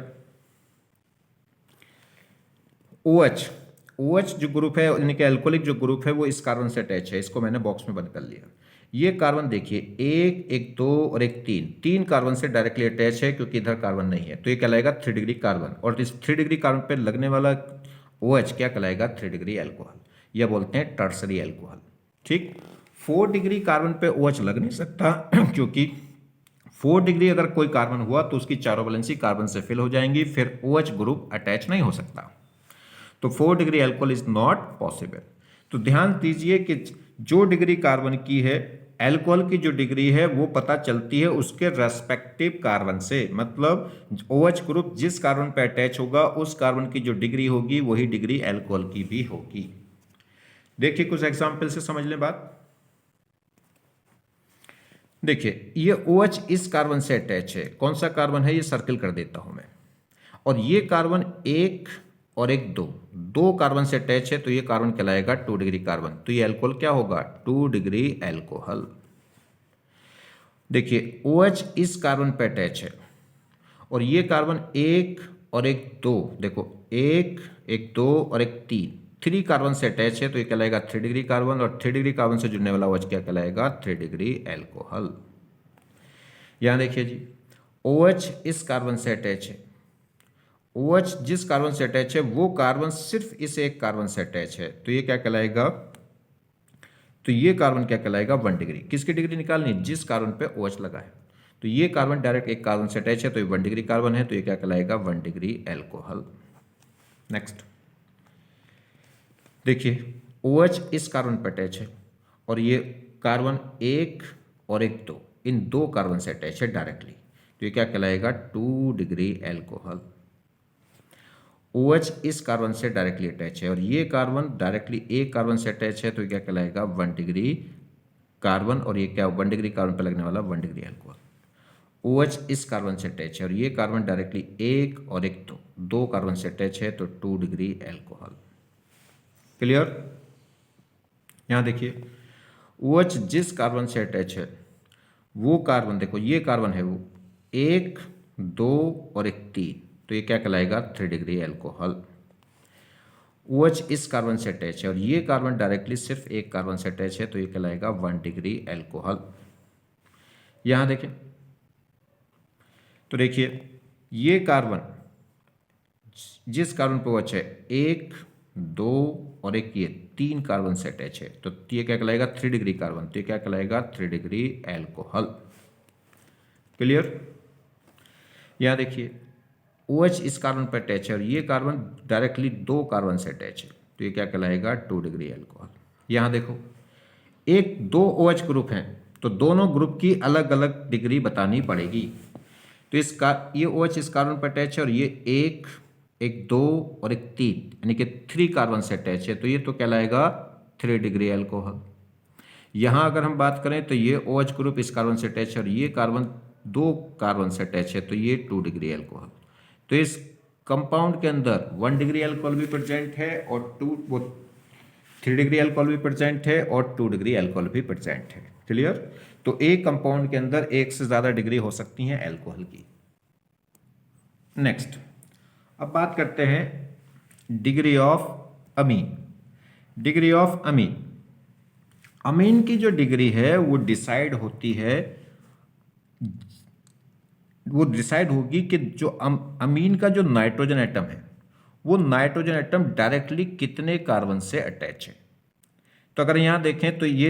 OH जो ग्रुप है, यानी कि एल्कोहलिक जो ग्रुप है, वो इस कार्बन से अटैच है, इसको मैंने बॉक्स में बंद कर लिया। ये कार्बन देखिए, एक दो और एक तीन कार्बन से डायरेक्टली अटैच है, क्योंकि इधर कार्बन नहीं है, तो ये कहलाएगा 3 डिग्री कार्बन, और इस 3 डिग्री कार्बन पे लगने वाला OH क्या कहलाएगा? 3 डिग्री एल्कोहल, या बोलते हैं टर्सरी एल्कोहल। ठीक, 4 डिग्री कार्बन पे OH लग नहीं सकता क्योंकि 4 डिग्री अगर कोई कार्बन हुआ तो उसकी चारों वैलेंसी कार्बन से फिल हो जाएंगी, फिर OH ग्रुप अटैच नहीं हो सकता, तो 4 degree alcohol is not possible. तो ध्यान दीजिए कि जो डिग्री कार्बन की है, एल्कोहल की जो डिग्री है वो पता चलती है उसके रेस्पेक्टिव कार्बन से। मतलब OH ग्रुप जिस कार्बन पे अटैच होगा उस कार्बन की जो डिग्री होगी वही डिग्री एल्कोहल की भी होगी। देखिए कुछ एग्जाम्पल से समझ लें बात। देखिए ये OH इस कार्बन से अटैच है, कौन सा कार्बन है? ये सर्किल कर देता हूं मैं। और ये कार्बन एक और एक दो कार्बन से अटैच है, तो ये कार्बन कहलाएगा 2 डिग्री कार्बन, तो ये एल्कोहल क्या होगा? 2 डिग्री एल्कोहल। देखिए OH इस कार्बन पे अटैच है और ये कार्बन एक और एक दो, देखो एक दो और एक 3 कार्बन से अटैच है, तो ये कहलाएगा 3 डिग्री कार्बन, और 3 डिग्री कार्बन से जुड़ने वाला OH क्या कहलाएगा? 3 डिग्री एल्कोहल। यहां देखिए जी, OH इस कार्बन से अटैच है, OH जिस कार्बन से अटैच है वो कार्बन सिर्फ इस एक कार्बन से अटैच है, तो ये क्या कहलाएगा? तो ये कार्बन क्या कहलाएगा? 1 डिग्री। किसकी डिग्री निकालनी? जिस कार्बन पे OH लगा है, तो ये कार्बन डायरेक्ट एक कार्बन से अटैच है, तो ये 1 डिग्री कार्बन है, तो ये क्या कहलाएगा? 1 डिग्री एल्कोहल। नेक्स्ट देखिए OH इस कार्बन पे अटैच है और ये कार्बन एक और एक दो, इन 2 कार्बन से अटैच है डायरेक्टली, तो ये क्या कहलाएगा? 2 डिग्री एल्कोहल। OH इस कार्बन से डायरेक्टली अटैच है और ये कार्बन डायरेक्टली एक कार्बन से अटैच है, तो क्या कहलाएगा? 1 डिग्री कार्बन, और ये क्या? 1 डिग्री कार्बन पर लगने वाला 1 डिग्री एल्कोहल। OH इस कार्बन से अटैच है और ये कार्बन डायरेक्टली एक और एक दो कार्बन से अटैच है, तो 2 डिग्री एल्कोहल। क्लियर? यहां देखिए OH जिस कार्बन से अटैच है वो कार्बन, देखो ये कार्बन है वो एक दो और एक 3, तो ये क्या कहलाएगा? 3 डिग्री एल्कोहल। OH इस कार्बन से अटैच है और ये कार्बन डायरेक्टली सिर्फ एक कार्बन से अटैच है, तो ये कहलाएगा 1 डिग्री एल्कोहल। यहां देखें तो देखिए ये कार्बन जिस कार्बन पे OH है एक दो और एक ये 3 कार्बन से अटैच है, तो ये क्या कहलाएगा? 3 डिग्री कार्बन, तो ये क्या कहलाएगा? 3 डिग्री एल्कोहल। क्लियर? यहां देखिए OH इस कार्बन पर अटैच है और ये कार्बन डायरेक्टली 2 कार्बन से अटैच है, तो ये क्या कहलाएगा? 2 डिग्री एल्कोहल। यहां देखो एक दो OH ग्रुप हैं तो दोनों ग्रुप की अलग अलग डिग्री बतानी पड़ेगी। तो ये OH इस कार्बन पर अटैच है और ये एक 2 और एक 3 यानी कि 3 कार्बन से अटैच है, तो ये तो कहलाएगा 3 डिग्री एल्कोहल। यहाँ अगर हम बात करें तो ये OH ग्रुप इस कार्बन से अटैच है और ये कार्बन 2 कार्बन से अटैच है, तो ये 2 डिग्री एल्कोहल। तो इस कंपाउंड के अंदर 1 डिग्री एल्कोहल भी प्रेजेंट है और 3 डिग्री एल्कोहल भी प्रेजेंट है और 2 डिग्री एल्कोहल भी प्रेजेंट है। क्लियर? तो एक कंपाउंड के अंदर एक से ज्यादा डिग्री हो सकती है एल्कोहल की। नेक्स्ट, अब बात करते हैं degree of amine. Degree of amine, amine की जो डिग्री है वो डिसाइड होगी कि जो अमीन का जो नाइट्रोजन एटम है वो नाइट्रोजन एटम डायरेक्टली कितने कार्बन से अटैच है। तो अगर यहां देखें तो ये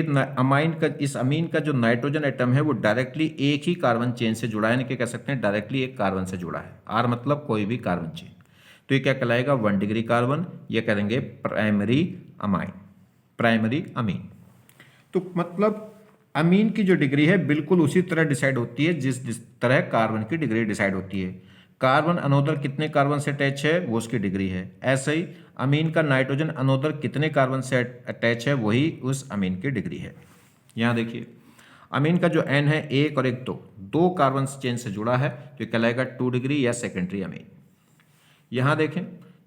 इस अमीन का जो नाइट्रोजन एटम है वो डायरेक्टली एक ही कार्बन चेन से जुड़ा है, यानी कि कह सकते हैं डायरेक्टली एक कार्बन से जुड़ा है। आर मतलब कोई भी कार्बन चेन। तो ये क्या कहलाएगा? 1 डिग्री कार्बन, ये करेंगे प्राइमरी अमीन। तो मतलब अमीन की जो डिग्री है बिल्कुल उसी तरह डिसाइड होती है जिस तरह कार्बन की डिग्री डिसाइड होती है। कार्बन अनोदर कितने कार्बन से अटैच है वो उसकी डिग्री है। ऐसे ही अमीन का नाइट्रोजन अनोदर कितने कार्बन से अटैच है वही उस अमीन की डिग्री है। यहां देखिए अमीन का जो N है 1 और 1 दो कार्बन चेन से जुड़ा है, तो कहलाएगा 2 डिग्री या सेकेंडरी अमीन। यहां देखें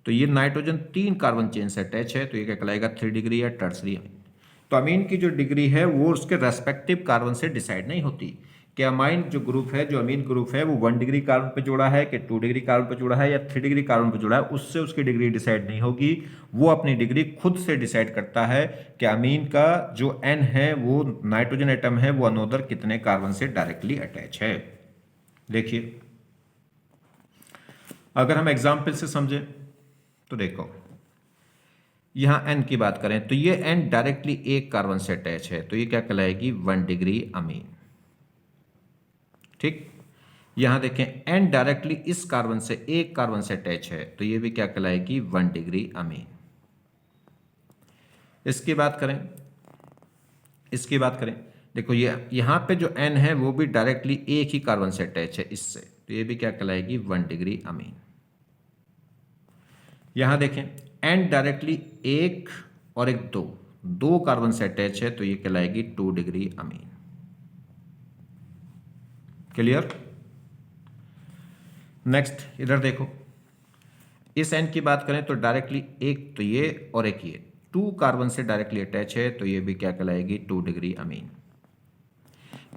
तो ये नाइट्रोजन 3 कार्बन चेन से अटैच है, तो ये क्या कहलाएगा 3 डिग्री या टर्सरी अमीन। तो अमीन की जो डिग्री है वो उसके रेस्पेक्टिव कार्बन से डिसाइड नहीं होती कि अमीन जो अमीन ग्रुप है वो 1 डिग्री कार्बन पे जुड़ा है कि 2 डिग्री कार्बन पे जुड़ा है या 3 डिग्री कार्बन पे जुड़ा है, उससे उसकी डिग्री डिसाइड नहीं होगी। वो अपनी डिग्री खुद से डिसाइड करता है कि अमीन का जो N है वो नाइट्रोजन एटम है वो अनोदर कितने कार्बन से डायरेक्टली अटैच है। देखिए अगर हम एग्जाम्पल से समझें तो देखो यहां N की बात करें तो ये N डायरेक्टली एक कार्बन से अटैच है, तो ये क्या कहलाएगी 1 डिग्री अमीन। ठीक, यहां देखें N डायरेक्टली इस कार्बन से एक कार्बन से अटैच है, तो ये भी क्या कहलाएगी 1 डिग्री अमीन। इसकी बात करें देखो ये यहां पे जो N है वो भी डायरेक्टली एक ही कार्बन से अटैच है इससे, तो ये भी क्या कहलाएगी 1 डिग्री अमीन। यहां देखें N डायरेक्टली 1 और 1 दो कार्बन से अटैच है, तो ये कहलाएगी 2 डिग्री अमीन। क्लियर? नेक्स्ट इधर देखो इस N की बात करें तो डायरेक्टली एक तो ये और एक ये 2 कार्बन से डायरेक्टली अटैच है, तो ये भी क्या कहलाएगी 2 डिग्री अमीन।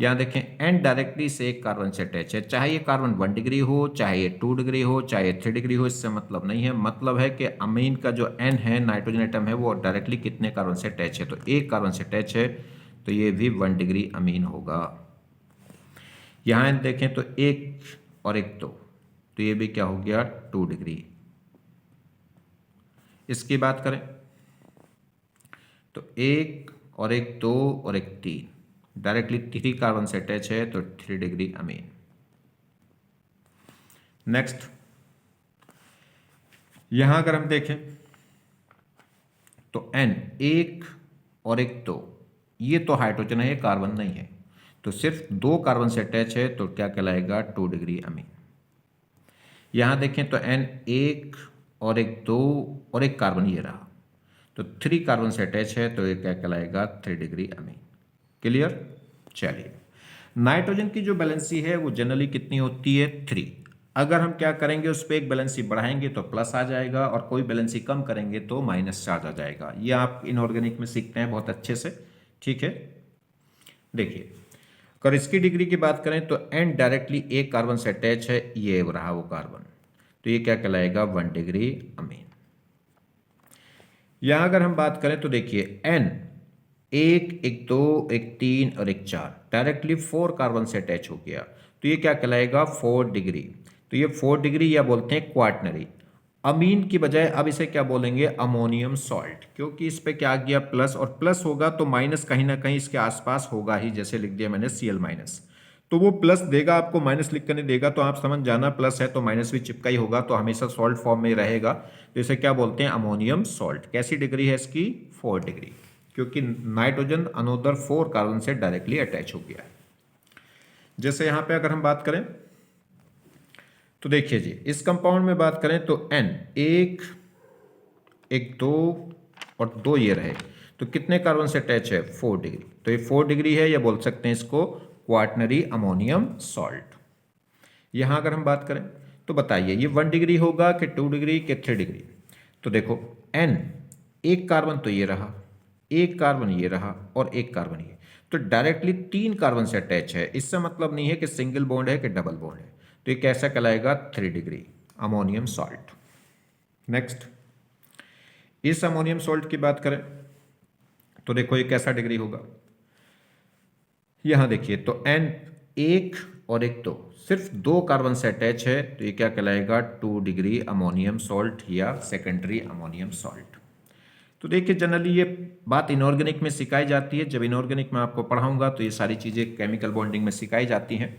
यहां देखें N डायरेक्टली से एक कार्बन से अटैच है, चाहे ये कार्बन 1 डिग्री हो, चाहे ये 2 डिग्री हो, चाहे 3 डिग्री हो, इससे मतलब नहीं है। मतलब है कि अमीन का जो N है नाइट्रोजन एटम है वो डायरेक्टली कितने कार्बन से अटैच है, तो एक कार्बन से अटैच है, तो ये भी 1 डिग्री अमीन होगा। यहां देखें तो 1 और 1 तो ये भी क्या हो गया 2 डिग्री। इसकी बात करें तो 1 और 1 2 और 1 3 डायरेक्टली 3 कार्बन से अटैच है, तो 3 डिग्री अमीन। नेक्स्ट यहां अगर हम देखें तो N 1 और 1 ये तो हाइड्रोजन है, ये कार्बन नहीं है, तो सिर्फ 2 कार्बन से अटैच है, तो क्या कहलाएगा 2 डिग्री अमीन। यहां देखें तो N 1 और 1 2 और 1 कार्बन ये रहा, तो 3 कार्बन से अटैच है, तो ये क्या कहलाएगा 3 डिग्री अमीन। क्लियर? चलिए नाइट्रोजन की जो बैलेंसी है वो जनरली कितनी होती है 3। अगर हम क्या करेंगे उस पर एक बैलेंसी बढ़ाएंगे तो प्लस आ जाएगा और कोई बैलेंसी कम करेंगे तो माइनस चार्ज आ जाएगा। ये आप इनऑर्गेनिक में सीखते हैं बहुत अच्छे से। ठीक है, देखिए अगर इसकी डिग्री की बात करें तो N डायरेक्टली एक कार्बन से अटैच है, ये रहा वो कार्बन, तो ये क्या कहलाएगा 1 डिग्री अमीन। यहां अगर हम बात करें तो देखिए N 1 1 2 1 3 और 1 4 डायरेक्टली 4 कार्बन से अटैच हो गया, तो ये क्या कहलाएगा 4 डिग्री। तो ये 4 डिग्री या बोलते हैं क्वार्टनरी। अमीन की बजाय अब इसे क्या बोलेंगे अमोनियम सॉल्ट, क्योंकि इस पे क्या आ गया प्लस, और प्लस होगा तो माइनस कहीं ना कहीं इसके आसपास होगा ही, जैसे लिख दिया मैंने Cl माइनस, तो वो प्लस देगा आपको, माइनस लिख कर नहीं देगा, तो आप समझ जाना प्लस है तो माइनस भी चिपका ही होगा, तो हमेशा सॉल्ट फॉर्म में रहेगा, तो इसे क्या बोलते हैं अमोनियम सॉल्ट। कैसी डिग्री है इसकी 4 डिग्री। क्योंकि नाइट्रोजन अनोदर 4 कार्बन से डायरेक्टली अटैच हो गया है। जैसे यहाँ पे अगर हम बात करें तो देखिए जी, इस कंपाउंड में बात करें तो N एक 2 और 2 ये रहे, तो कितने कार्बन से अटैच है? 4 डिग्री। तो ये 4 डिग्री है, या बोल सकते हैं इसको क्वाटरनरी अमोनियम सॉल्ट। यहाँ अगर हम बात करें तो बताइए ये 1 डिग्री होगा कि 2 डिग्री कि 3 डिग्री? तो देखो N, एक कार्बन तो ये रहा, एक कार्बन ये रहा और एक कार्बन ये, तो डायरेक्टली 3 कार्बन से अटैच है। इसका मतलब नहीं है कि सिंगल बॉन्ड है कि डबल बॉन्ड है, तो ये कैसा कहलाएगा? 3 डिग्री अमोनियम सॉल्ट। नेक्स्ट, इस अमोनियम सॉल्ट की बात करें तो देखो ये कैसा डिग्री होगा। यहां देखिए तो N एक और एक 2, सिर्फ 2 कार्बन से अटैच है, तो ये क्या कहलाएगा? 2 डिग्री अमोनियम सॉल्ट या सेकेंडरी अमोनियम सॉल्ट। तो देखिए जनरली ये बात इनऑर्गेनिक में सिखाई जाती है। जब इनऑर्गेनिक में आपको पढ़ाऊंगा तो ये सारी चीज़ें केमिकल बॉन्डिंग में सिखाई जाती हैं।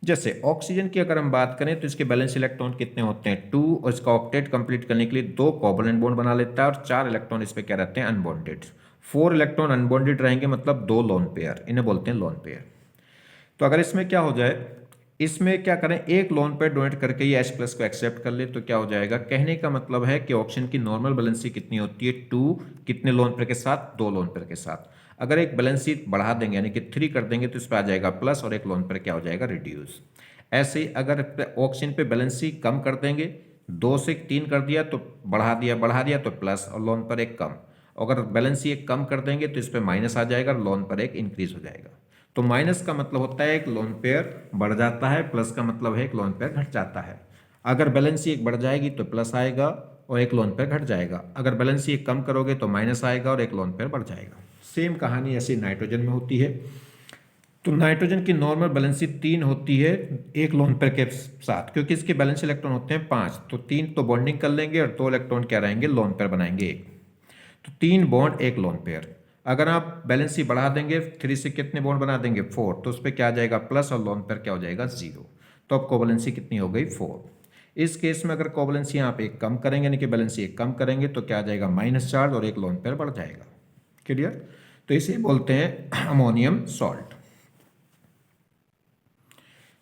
जैसे ऑक्सीजन की अगर हम बात करें तो इसके बैलेंस इलेक्ट्रॉन कितने होते हैं? 2, और इसका ऑक्टेट कंप्लीट करने के लिए 2 कोवलेंट बॉन्ड बना लेता है और 4 इलेक्ट्रॉन इस पे क्या रहते हैं? अनबॉन्डेड। 4 इलेक्ट्रॉन अनबॉन्डेड रहेंगे, मतलब 2 लोन पेयर, इन्हें बोलते हैं लोन पेयर। तो अगर इसमें क्या हो जाए, इसमें क्या करें, एक लोन पेयर डोनेट करके ये H+ को एक्सेप्ट कर ले, तो क्या हो जाएगा? कहने का मतलब है कि ऑक्सीजन की नॉर्मल बैलेंसी कितनी होती है? 2, कितने लोन पेयर के साथ? 2 लोन पेयर के साथ। अगर एक बैलेंसी बढ़ा देंगे यानी कि 3 कर देंगे तो इस पर आ जाएगा प्लस, और एक लोन पेयर क्या हो जाएगा? रिड्यूस। ऐसे ही अगर ऑक्सीजन पे बैलेंसी कम कर देंगे, 2 से 3 कर दिया तो बढ़ा दिया तो प्लस, और लोन पर एक कम। अगर बैलेंसी एक कम कर देंगे तो इस पर माइनस आ जाएगा, लोन पर एक इंक्रीज हो जाएगा। तो माइनस का मतलब होता है एक लोन पेयर बढ़ जाता है, प्लस का मतलब है एक लोन पेयर घट जाता है। अगर बैलेंसी एक बढ़ जाएगी तो प्लस आएगा और एक लोन पेयर घट जाएगा। अगर बैलेंसी एक कम करोगे तो माइनस आएगा और एक लोन पेयर बढ़ जाएगा। सेम कहानी ऐसी नाइट्रोजन में होती है। तो नाइट्रोजन की नॉर्मल बैलेंसी 3 होती है एक लोन पेयर के साथ, क्योंकि इसके बैलेंस इलेक्ट्रॉन होते हैं 5, तो 3 तो बॉन्डिंग कर लेंगे और 2 इलेक्ट्रॉन क्या रहेंगे? लोन पेयर बनाएंगे एक। तो 3 बॉन्ड एक लोन पेयर। अगर आप बैलेंसी बढ़ा देंगे 3 से कितने बॉन्ड बना देंगे? 4, तो उस पर क्या आ जाएगा? प्लस, और लोन पेयर क्या हो जाएगा? 0। तो अब कोवलेंसी कितनी हो गई? 4। इस केस में अगर कोवलेंसी यहाँ पे एक कम करेंगे यानी कि बैलेंसी एक कम करेंगे तो क्या आ जाएगा? माइनस चार्ज, और एक लोन पेयर बढ़ जाएगा। क्लियर? तो इसे बोलते हैं ammonium salt.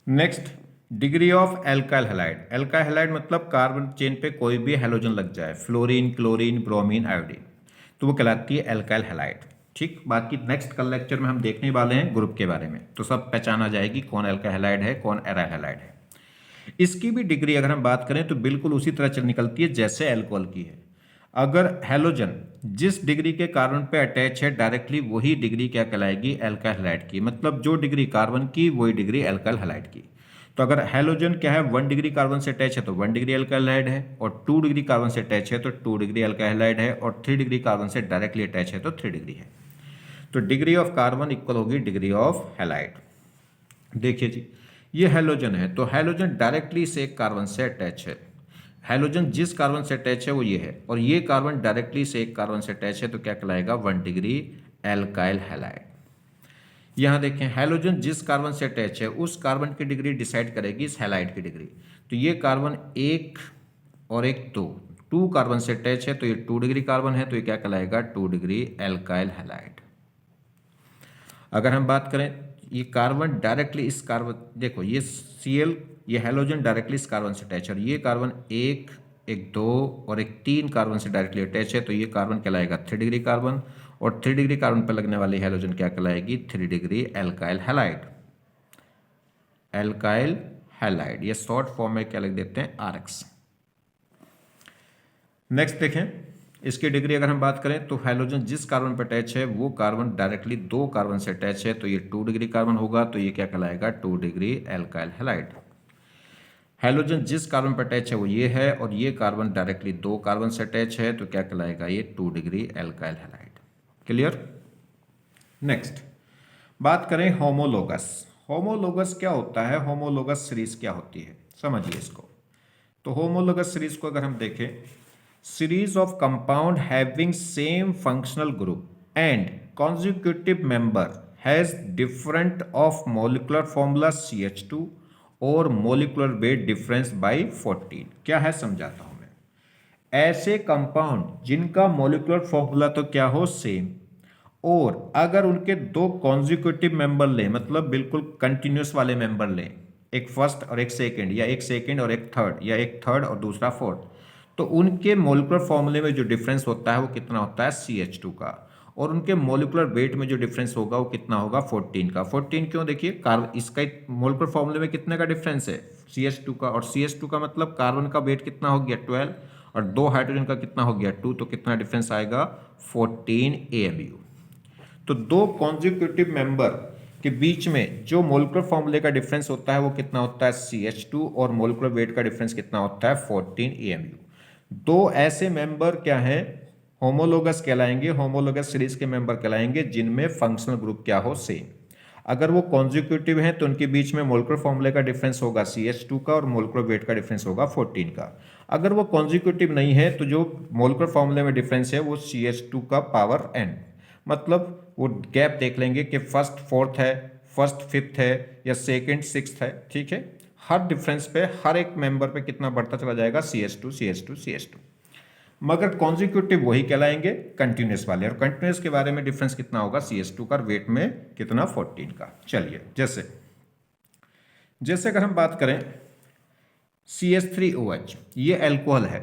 Next, degree of alkyl halide. Alkyl halide मतलब कार्बन चेन पे कोई भी हैलोजन लग जाए, फ्लोरीन, क्लोरीन, ब्रोमीन, आयोडीन, तो वो कहलाती है एल्काइल हैलाइड। ठीक, बाकी नेक्स्ट कल लेक्चर में हम देखने वाले हैं ग्रुप के बारे में, तो सब पहचाना जाएगी कौन एल्काइल हैलाइड है, कौन एराइल हैलाइड है। इसकी भी डिग्री अगर हम बात करें तो बिल्कुल उसी तरह चल निकलती है जैसे एल्कोहल की है। अगर हैलोजन जिस डिग्री के कार्बन पे अटैच है डायरेक्टली, वही डिग्री क्या कहलाएगी? एल्काइल हैलाइड की। मतलब जो डिग्री कार्बन की वही डिग्री एल्काइल हैलाइड की। तो अगर हैलोजन क्या है 1 डिग्री कार्बन से अटैच है तो 1 डिग्री एल्काइल हैलाइड है, और 2 डिग्री कार्बन से अटैच है तो 2 डिग्री एल्काइल हैलाइड है, और 3 डिग्री कार्बन से डायरेक्टली अटैच है तो 3 डिग्री है। तो डिग्री ऑफ कार्बन इक्वल होगी डिग्री ऑफ हैलाइड। देखिए जी, ये हैलोजन है, तो हैलोजन डायरेक्टली से एक कार्बन से अटैच है। हैलोजन जिस कार्बन से अटैच है वो ये है, और ये कार्बन डायरेक्टली से एक कार्बन से अटैच है, तो क्या कहलाएगा? 1 डिग्री एल्काइल हैलाइड। यहाँ देखें, हैलोजन जिस कार्बन से अटैच है उस कार्बन की डिग्री डिसाइड करेगी इस हैलाइड की डिग्री। तो ये कार्बन एक और एक 2 कार्बन से अटैच है, तो ये 2 डिग्री कार्बन है, तो ये क्या कहलाएगा? 2 डिग्री एल्काइल हैलाइड। अगर हम बात करें ये कार्बन डायरेक्टली इस कार्बन, देखो ये Cl, ये हैलोजन डायरेक्टली इस कार्बन से अटैच है, और ये कार्बन एक 2 और एक 3 कार्बन से डायरेक्टली अटैच है, तो ये कार्बन कहलाएगा 3 डिग्री कार्बन, और 3 डिग्री कार्बन पर लगने वाली हैलोजन क्या कहलाएगी? 3 degree alkyl halide. Alkyl halide, ये शॉर्ट फॉर्म में क्या लिख देते हैं? RX। नेक्स्ट देखें, इसकी डिग्री अगर हम बात करें तो हैलोजन जिस कार्बन पर अटैच है वो कार्बन डायरेक्टली 2 कार्बन से अटैच है, तो ये 2 डिग्री कार्बन होगा, तो ये क्या कहलाएगा? 2 डिग्री एल्काइल हैलाइड। हैलोजन जिस कार्बन पर अटैच है वो ये है, और ये कार्बन डायरेक्टली 2 कार्बन से अटैच है, तो क्या कहलाएगा? ये 2 degree alkyl halide. Clear? Next बात करें होमोलोगस। होमोलोगस क्या होता है? होमोलोगस सीरीज क्या होती है, समझिए इसको। तो होमोलोगस सीरीज को अगर हम देखें, series of compound having same functional group and consecutive member has different of molecular formula CH2 और molecular weight difference by 14। क्या है समझाता हूं मैं। ऐसे कंपाउंड जिनका मोलिकुलर फॉर्मूला तो क्या हो? सेम, और अगर उनके दो कॉन्जिक्यूटिव मेंबर लें, मतलब बिल्कुल कंटिन्यूस वाले मेंबर लें, एक फर्स्ट और एक सेकंड, या एक सेकंड और एक थर्ड, या एक थर्ड और दूसरा फोर्थ, तो उनके मोलिकुलर फॉर्मूले में जो डिफरेंस होता है वो कितना होता है CH2 का, और उनके मोलिकुलर वेट में जो डिफरेंस होगा वो कितना होगा 14 का। 14 क्यों? देखिए कार्बन, इसका मोलिकुलर फॉर्मूले में कितने का डिफरेंस है CH2 का, और CH2 का मतलब कार्बन का वेट कितना हो गया 12 और दो हाइड्रोजन का कितना हो गया 2, तो कितना डिफरेंस आएगा 14 AMU। तो दो कॉन्जिक्यूटिव मेंबर के बीच में जो मोलिकुलर फॉर्मूले का डिफरेंस होता है वो कितना होता है CH2, और मोलिकुलर वेट का डिफरेंस कितना होता है 14 AMU। दो ऐसे मेंबर क्या हैं, होमोलोगस कहलाएंगे, होमोलोगस सीरीज के मेंबर कहलाएंगे जिनमें फंक्शनल ग्रुप क्या हो सेम। अगर वो कॉन्जिक्यूटिव हैं तो उनके बीच में मोलिकुलर फॉर्मूले का डिफरेंस होगा CH2 का और मोलिकुलर वेट का डिफरेंस होगा 14 का। अगर वो कॉन्जिक्यूटिव नहीं है तो जो मोलिकुलर फॉर्मूले में डिफरेंस है वो CH2 का पावर n, मतलब वो गैप देख लेंगे कि फर्स्ट फोर्थ है, फर्स्ट फिफ्थ है, या सेकंड सिक्स्थ है, ठीक है। हर डिफरेंस पे, हर एक मेंबर पे कितना बढ़ता चला जाएगा CH2 CH2 CH2। मगर कॉन्जिक्यूटिव वही कहलाएंगे कंटिन्यूस वाले, और कंटिन्यूस के बारे में डिफरेंस कितना होगा CH2 का, वेट में कितना 14 का। चलिए जैसे जैसे अगर हम बात करें CH3OH, ये अल्कोहल है,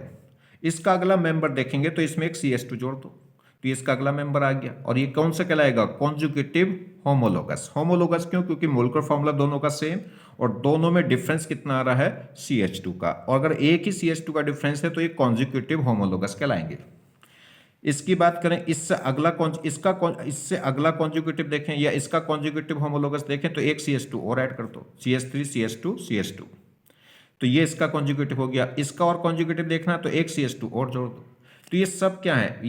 इसका अगला मेंबर देखेंगे तो इसमें एक CH2 जोड़ दो, तो इसका अगला मेंबर आ गया, और ये कौन सा कहलाएगा कॉन्जुगेटिव होमोलोगस। होमोलोगस क्यों? क्योंकि मोलिकुलर फॉर्मूला दोनों का सेम और दोनों में डिफरेंस कितना आ रहा है CH2 का, और अगर एक ही CH2 का डिफरेंस है तो ये कॉन्जुगेटिव होमोलोगस कहलाएंगे। इसकी बात करें इससे अगला इससे अगला कॉन्जुगेटिव देखें या इसका कॉन्जुगेटिव होमोलोगस देखें तो एक CH2 और ऐड कर दो, CH3 CH2 CH2, तो ये इसका कॉन्जुगेटिव हो गया। इसका और कॉन्जुगेटिव देखना तो एक CH2 और जोड़ दो। तो ये सब क्या है,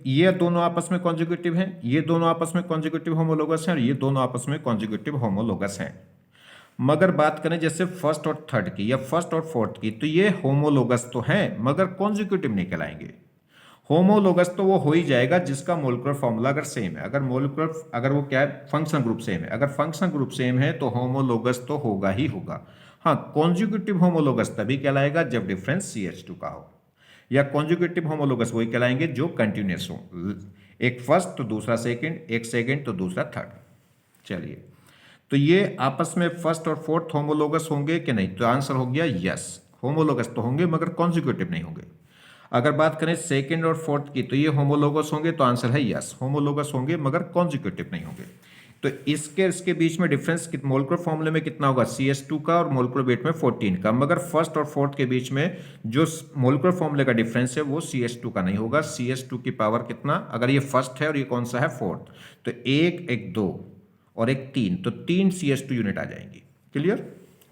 ये दोनों आपस में कॉन्जुगेटिव हैं, ये दोनों आपस में कॉन्जुगेटिव होमोलोगस हैं, और ये दोनों आपस में कॉन्जुगेटिव होमोलोगस हैं। मगर बात करें जैसे फर्स्ट और थर्ड की या फर्स्ट और फोर्थ की, तो ये होमोलोगस तो हैं मगर कॉन्जुगेटिव नहीं कहलाएंगे। होमोलोगस तो वो हो ही जाएगा जिसका मोलिकुलर फॉर्मूला अगर सेम है, अगर वो क्या है फंक्शन ग्रुप सेम है। अगर फंक्शन ग्रुप सेम है तो होमोलोगस तो होगा ही होगा। हाँ, कॉन्जुगेटिव होमोलोगस तभी कहलाएगा जब डिफरेंस CH2 का हो, या कॉन्जुगेटिव होमोलोगस वही कहलाएंगे जो कंटिन्यूस हो, एक फर्स्ट तो दूसरा सेकंड, एक सेकंड तो दूसरा थर्ड। चलिए, तो ये आपस में फर्स्ट और फोर्थ होमोलोगस होंगे कि नहीं, तो आंसर हो गया यस, होमोलोगस तो होंगे मगर कॉन्जुगेटिव नहीं होंगे। अगर बात करें सेकंड और फोर्थ की, तो ये होमोलोगस होंगे, तो आंसर है यस, होमोलोगस होंगे मगर कॉन्जुगेटिव नहीं होंगे। तो इसके बीच में डिफरेंस मोलिकुलर फॉर्मूले में कितना होगा CH2 का और मोलिकुलर वेट में 14 का, मगर फर्स्ट और फोर्थ के बीच में जो मोलिकुलर फॉर्मूले का डिफरेंस है वो CH2 का नहीं होगा। CH2 की पावर कितना, अगर ये फर्स्ट है और ये कौन सा है फोर्थ, तो एक एक दो और एक तीन, तो तीन CH2 यूनिट आ जाएंगी। क्लियर?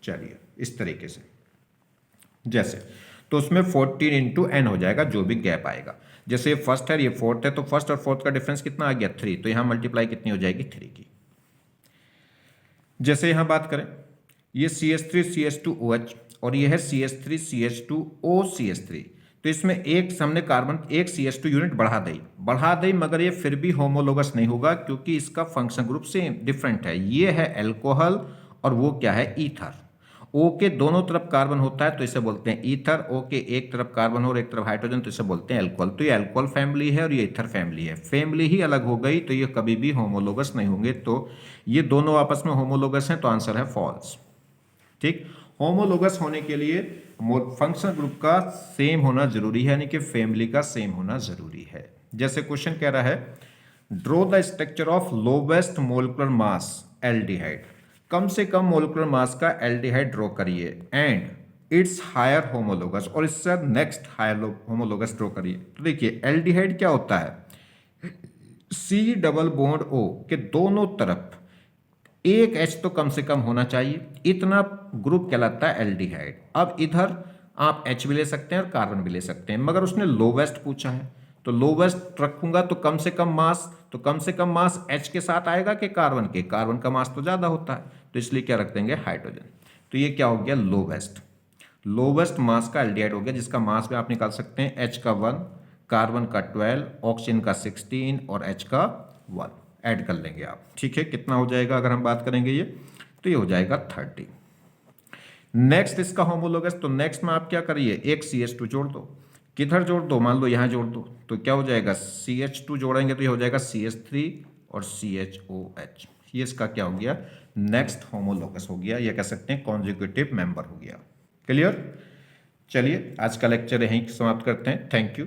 चलिए इस तरीके से जैसे, तो उसमें 14 इंटू n हो जाएगा जो भी गैप आएगा। जैसे ये फर्स्ट है ये फोर्थ है, तो फर्स्ट और फोर्थ का डिफरेंस कितना आ गया 3, तो यहां मल्टीप्लाई कितनी हो जाएगी 3 की। जैसे यहां बात करें ये CH3 CH2OH और ये है CH3 CH2O CH3, तो इसमें एक हमने कार्बन एक CH2 यूनिट बढ़ा दी मगर ये फिर भी होमोलोगस नहीं होगा क्योंकि इसका फंक्शन ग्रुप सेम डिफरेंट है। ये है अल्कोहल और वो क्या है ईथर। O के दोनों तरफ कार्बन होता है तो इसे बोलते हैं ईथर, O के एक तरफ कार्बन हो और एक तरफ हाइड्रोजन तो इसे बोलते हैं अल्कोहल। तो ये अल्कोहल फैमिली है और ये ईथर फैमिली है, फैमिली ही अलग हो गई तो ये कभी भी होमोलोगस नहीं होंगे। तो ये दोनों आपस में होमोलोगस हैं तो आंसर है फॉल्स। ठीक, होमोलोगस होने के लिए फंक्शन ग्रुप का सेम होना जरूरी है, यानी कि फैमिली का सेम होना जरूरी है। जैसे क्वेश्चन कह रहा है draw the structure of lowest molecular mass aldehyde, कम से कम मोलिकुलर मास का एल्डिहाइड ड्रॉ करिए एंड इट्स हायर होमोलोगस, और इससे नेक्स्ट हायर होमोलोगस ड्रॉ करिए। तो देखिए एल्डिहाइड क्या होता है, C डबल बॉन्ड O के दोनों तरफ एक H तो कम से कम होना चाहिए, इतना ग्रुप कहलाता है एल्डिहाइड। अब इधर आप H भी ले सकते हैं और कार्बन भी ले सकते हैं, मगर उसने लोवेस्ट पूछा है तो लोवेस्ट रखूंगा तो कम से कम मास, तो कम से कम मास H के साथ आएगा कि कार्बन के, कार्बन का मास तो ज़्यादा होता है तो इसलिए क्या रख देंगे हाइड्रोजन। तो ये क्या हो गया लोवेस्ट मास का एल्डिहाइड हो गया, जिसका मास भी आप निकाल सकते हैं H का 1, कार्बन का 12, ऑक्सीजन का 16 और H का 1 ऐड कर लेंगे आप। ठीक है, कितना हो जाएगा अगर हम बात करेंगे ये, तो ये हो जाएगा 30। नेक्स्ट इसका होमोलोगस, तो नेक्स्ट में आप क्या करिए एक CH2 जोड़ दो, किधर जोड़ दो, मान लो यहाँ जोड़ दो, तो क्या हो जाएगा CH2 जोड़ेंगे तो ये हो जाएगा CH3 और CHOH, ये इसका क्या हो गया, नेक्स्ट होमोलॉगस हो गया, या कह सकते हैं कॉन्जिक्यूटिव मेंबर हो गया। क्लियर। चलिए आज का लेक्चर यहीं समाप्त करते हैं। Thank you.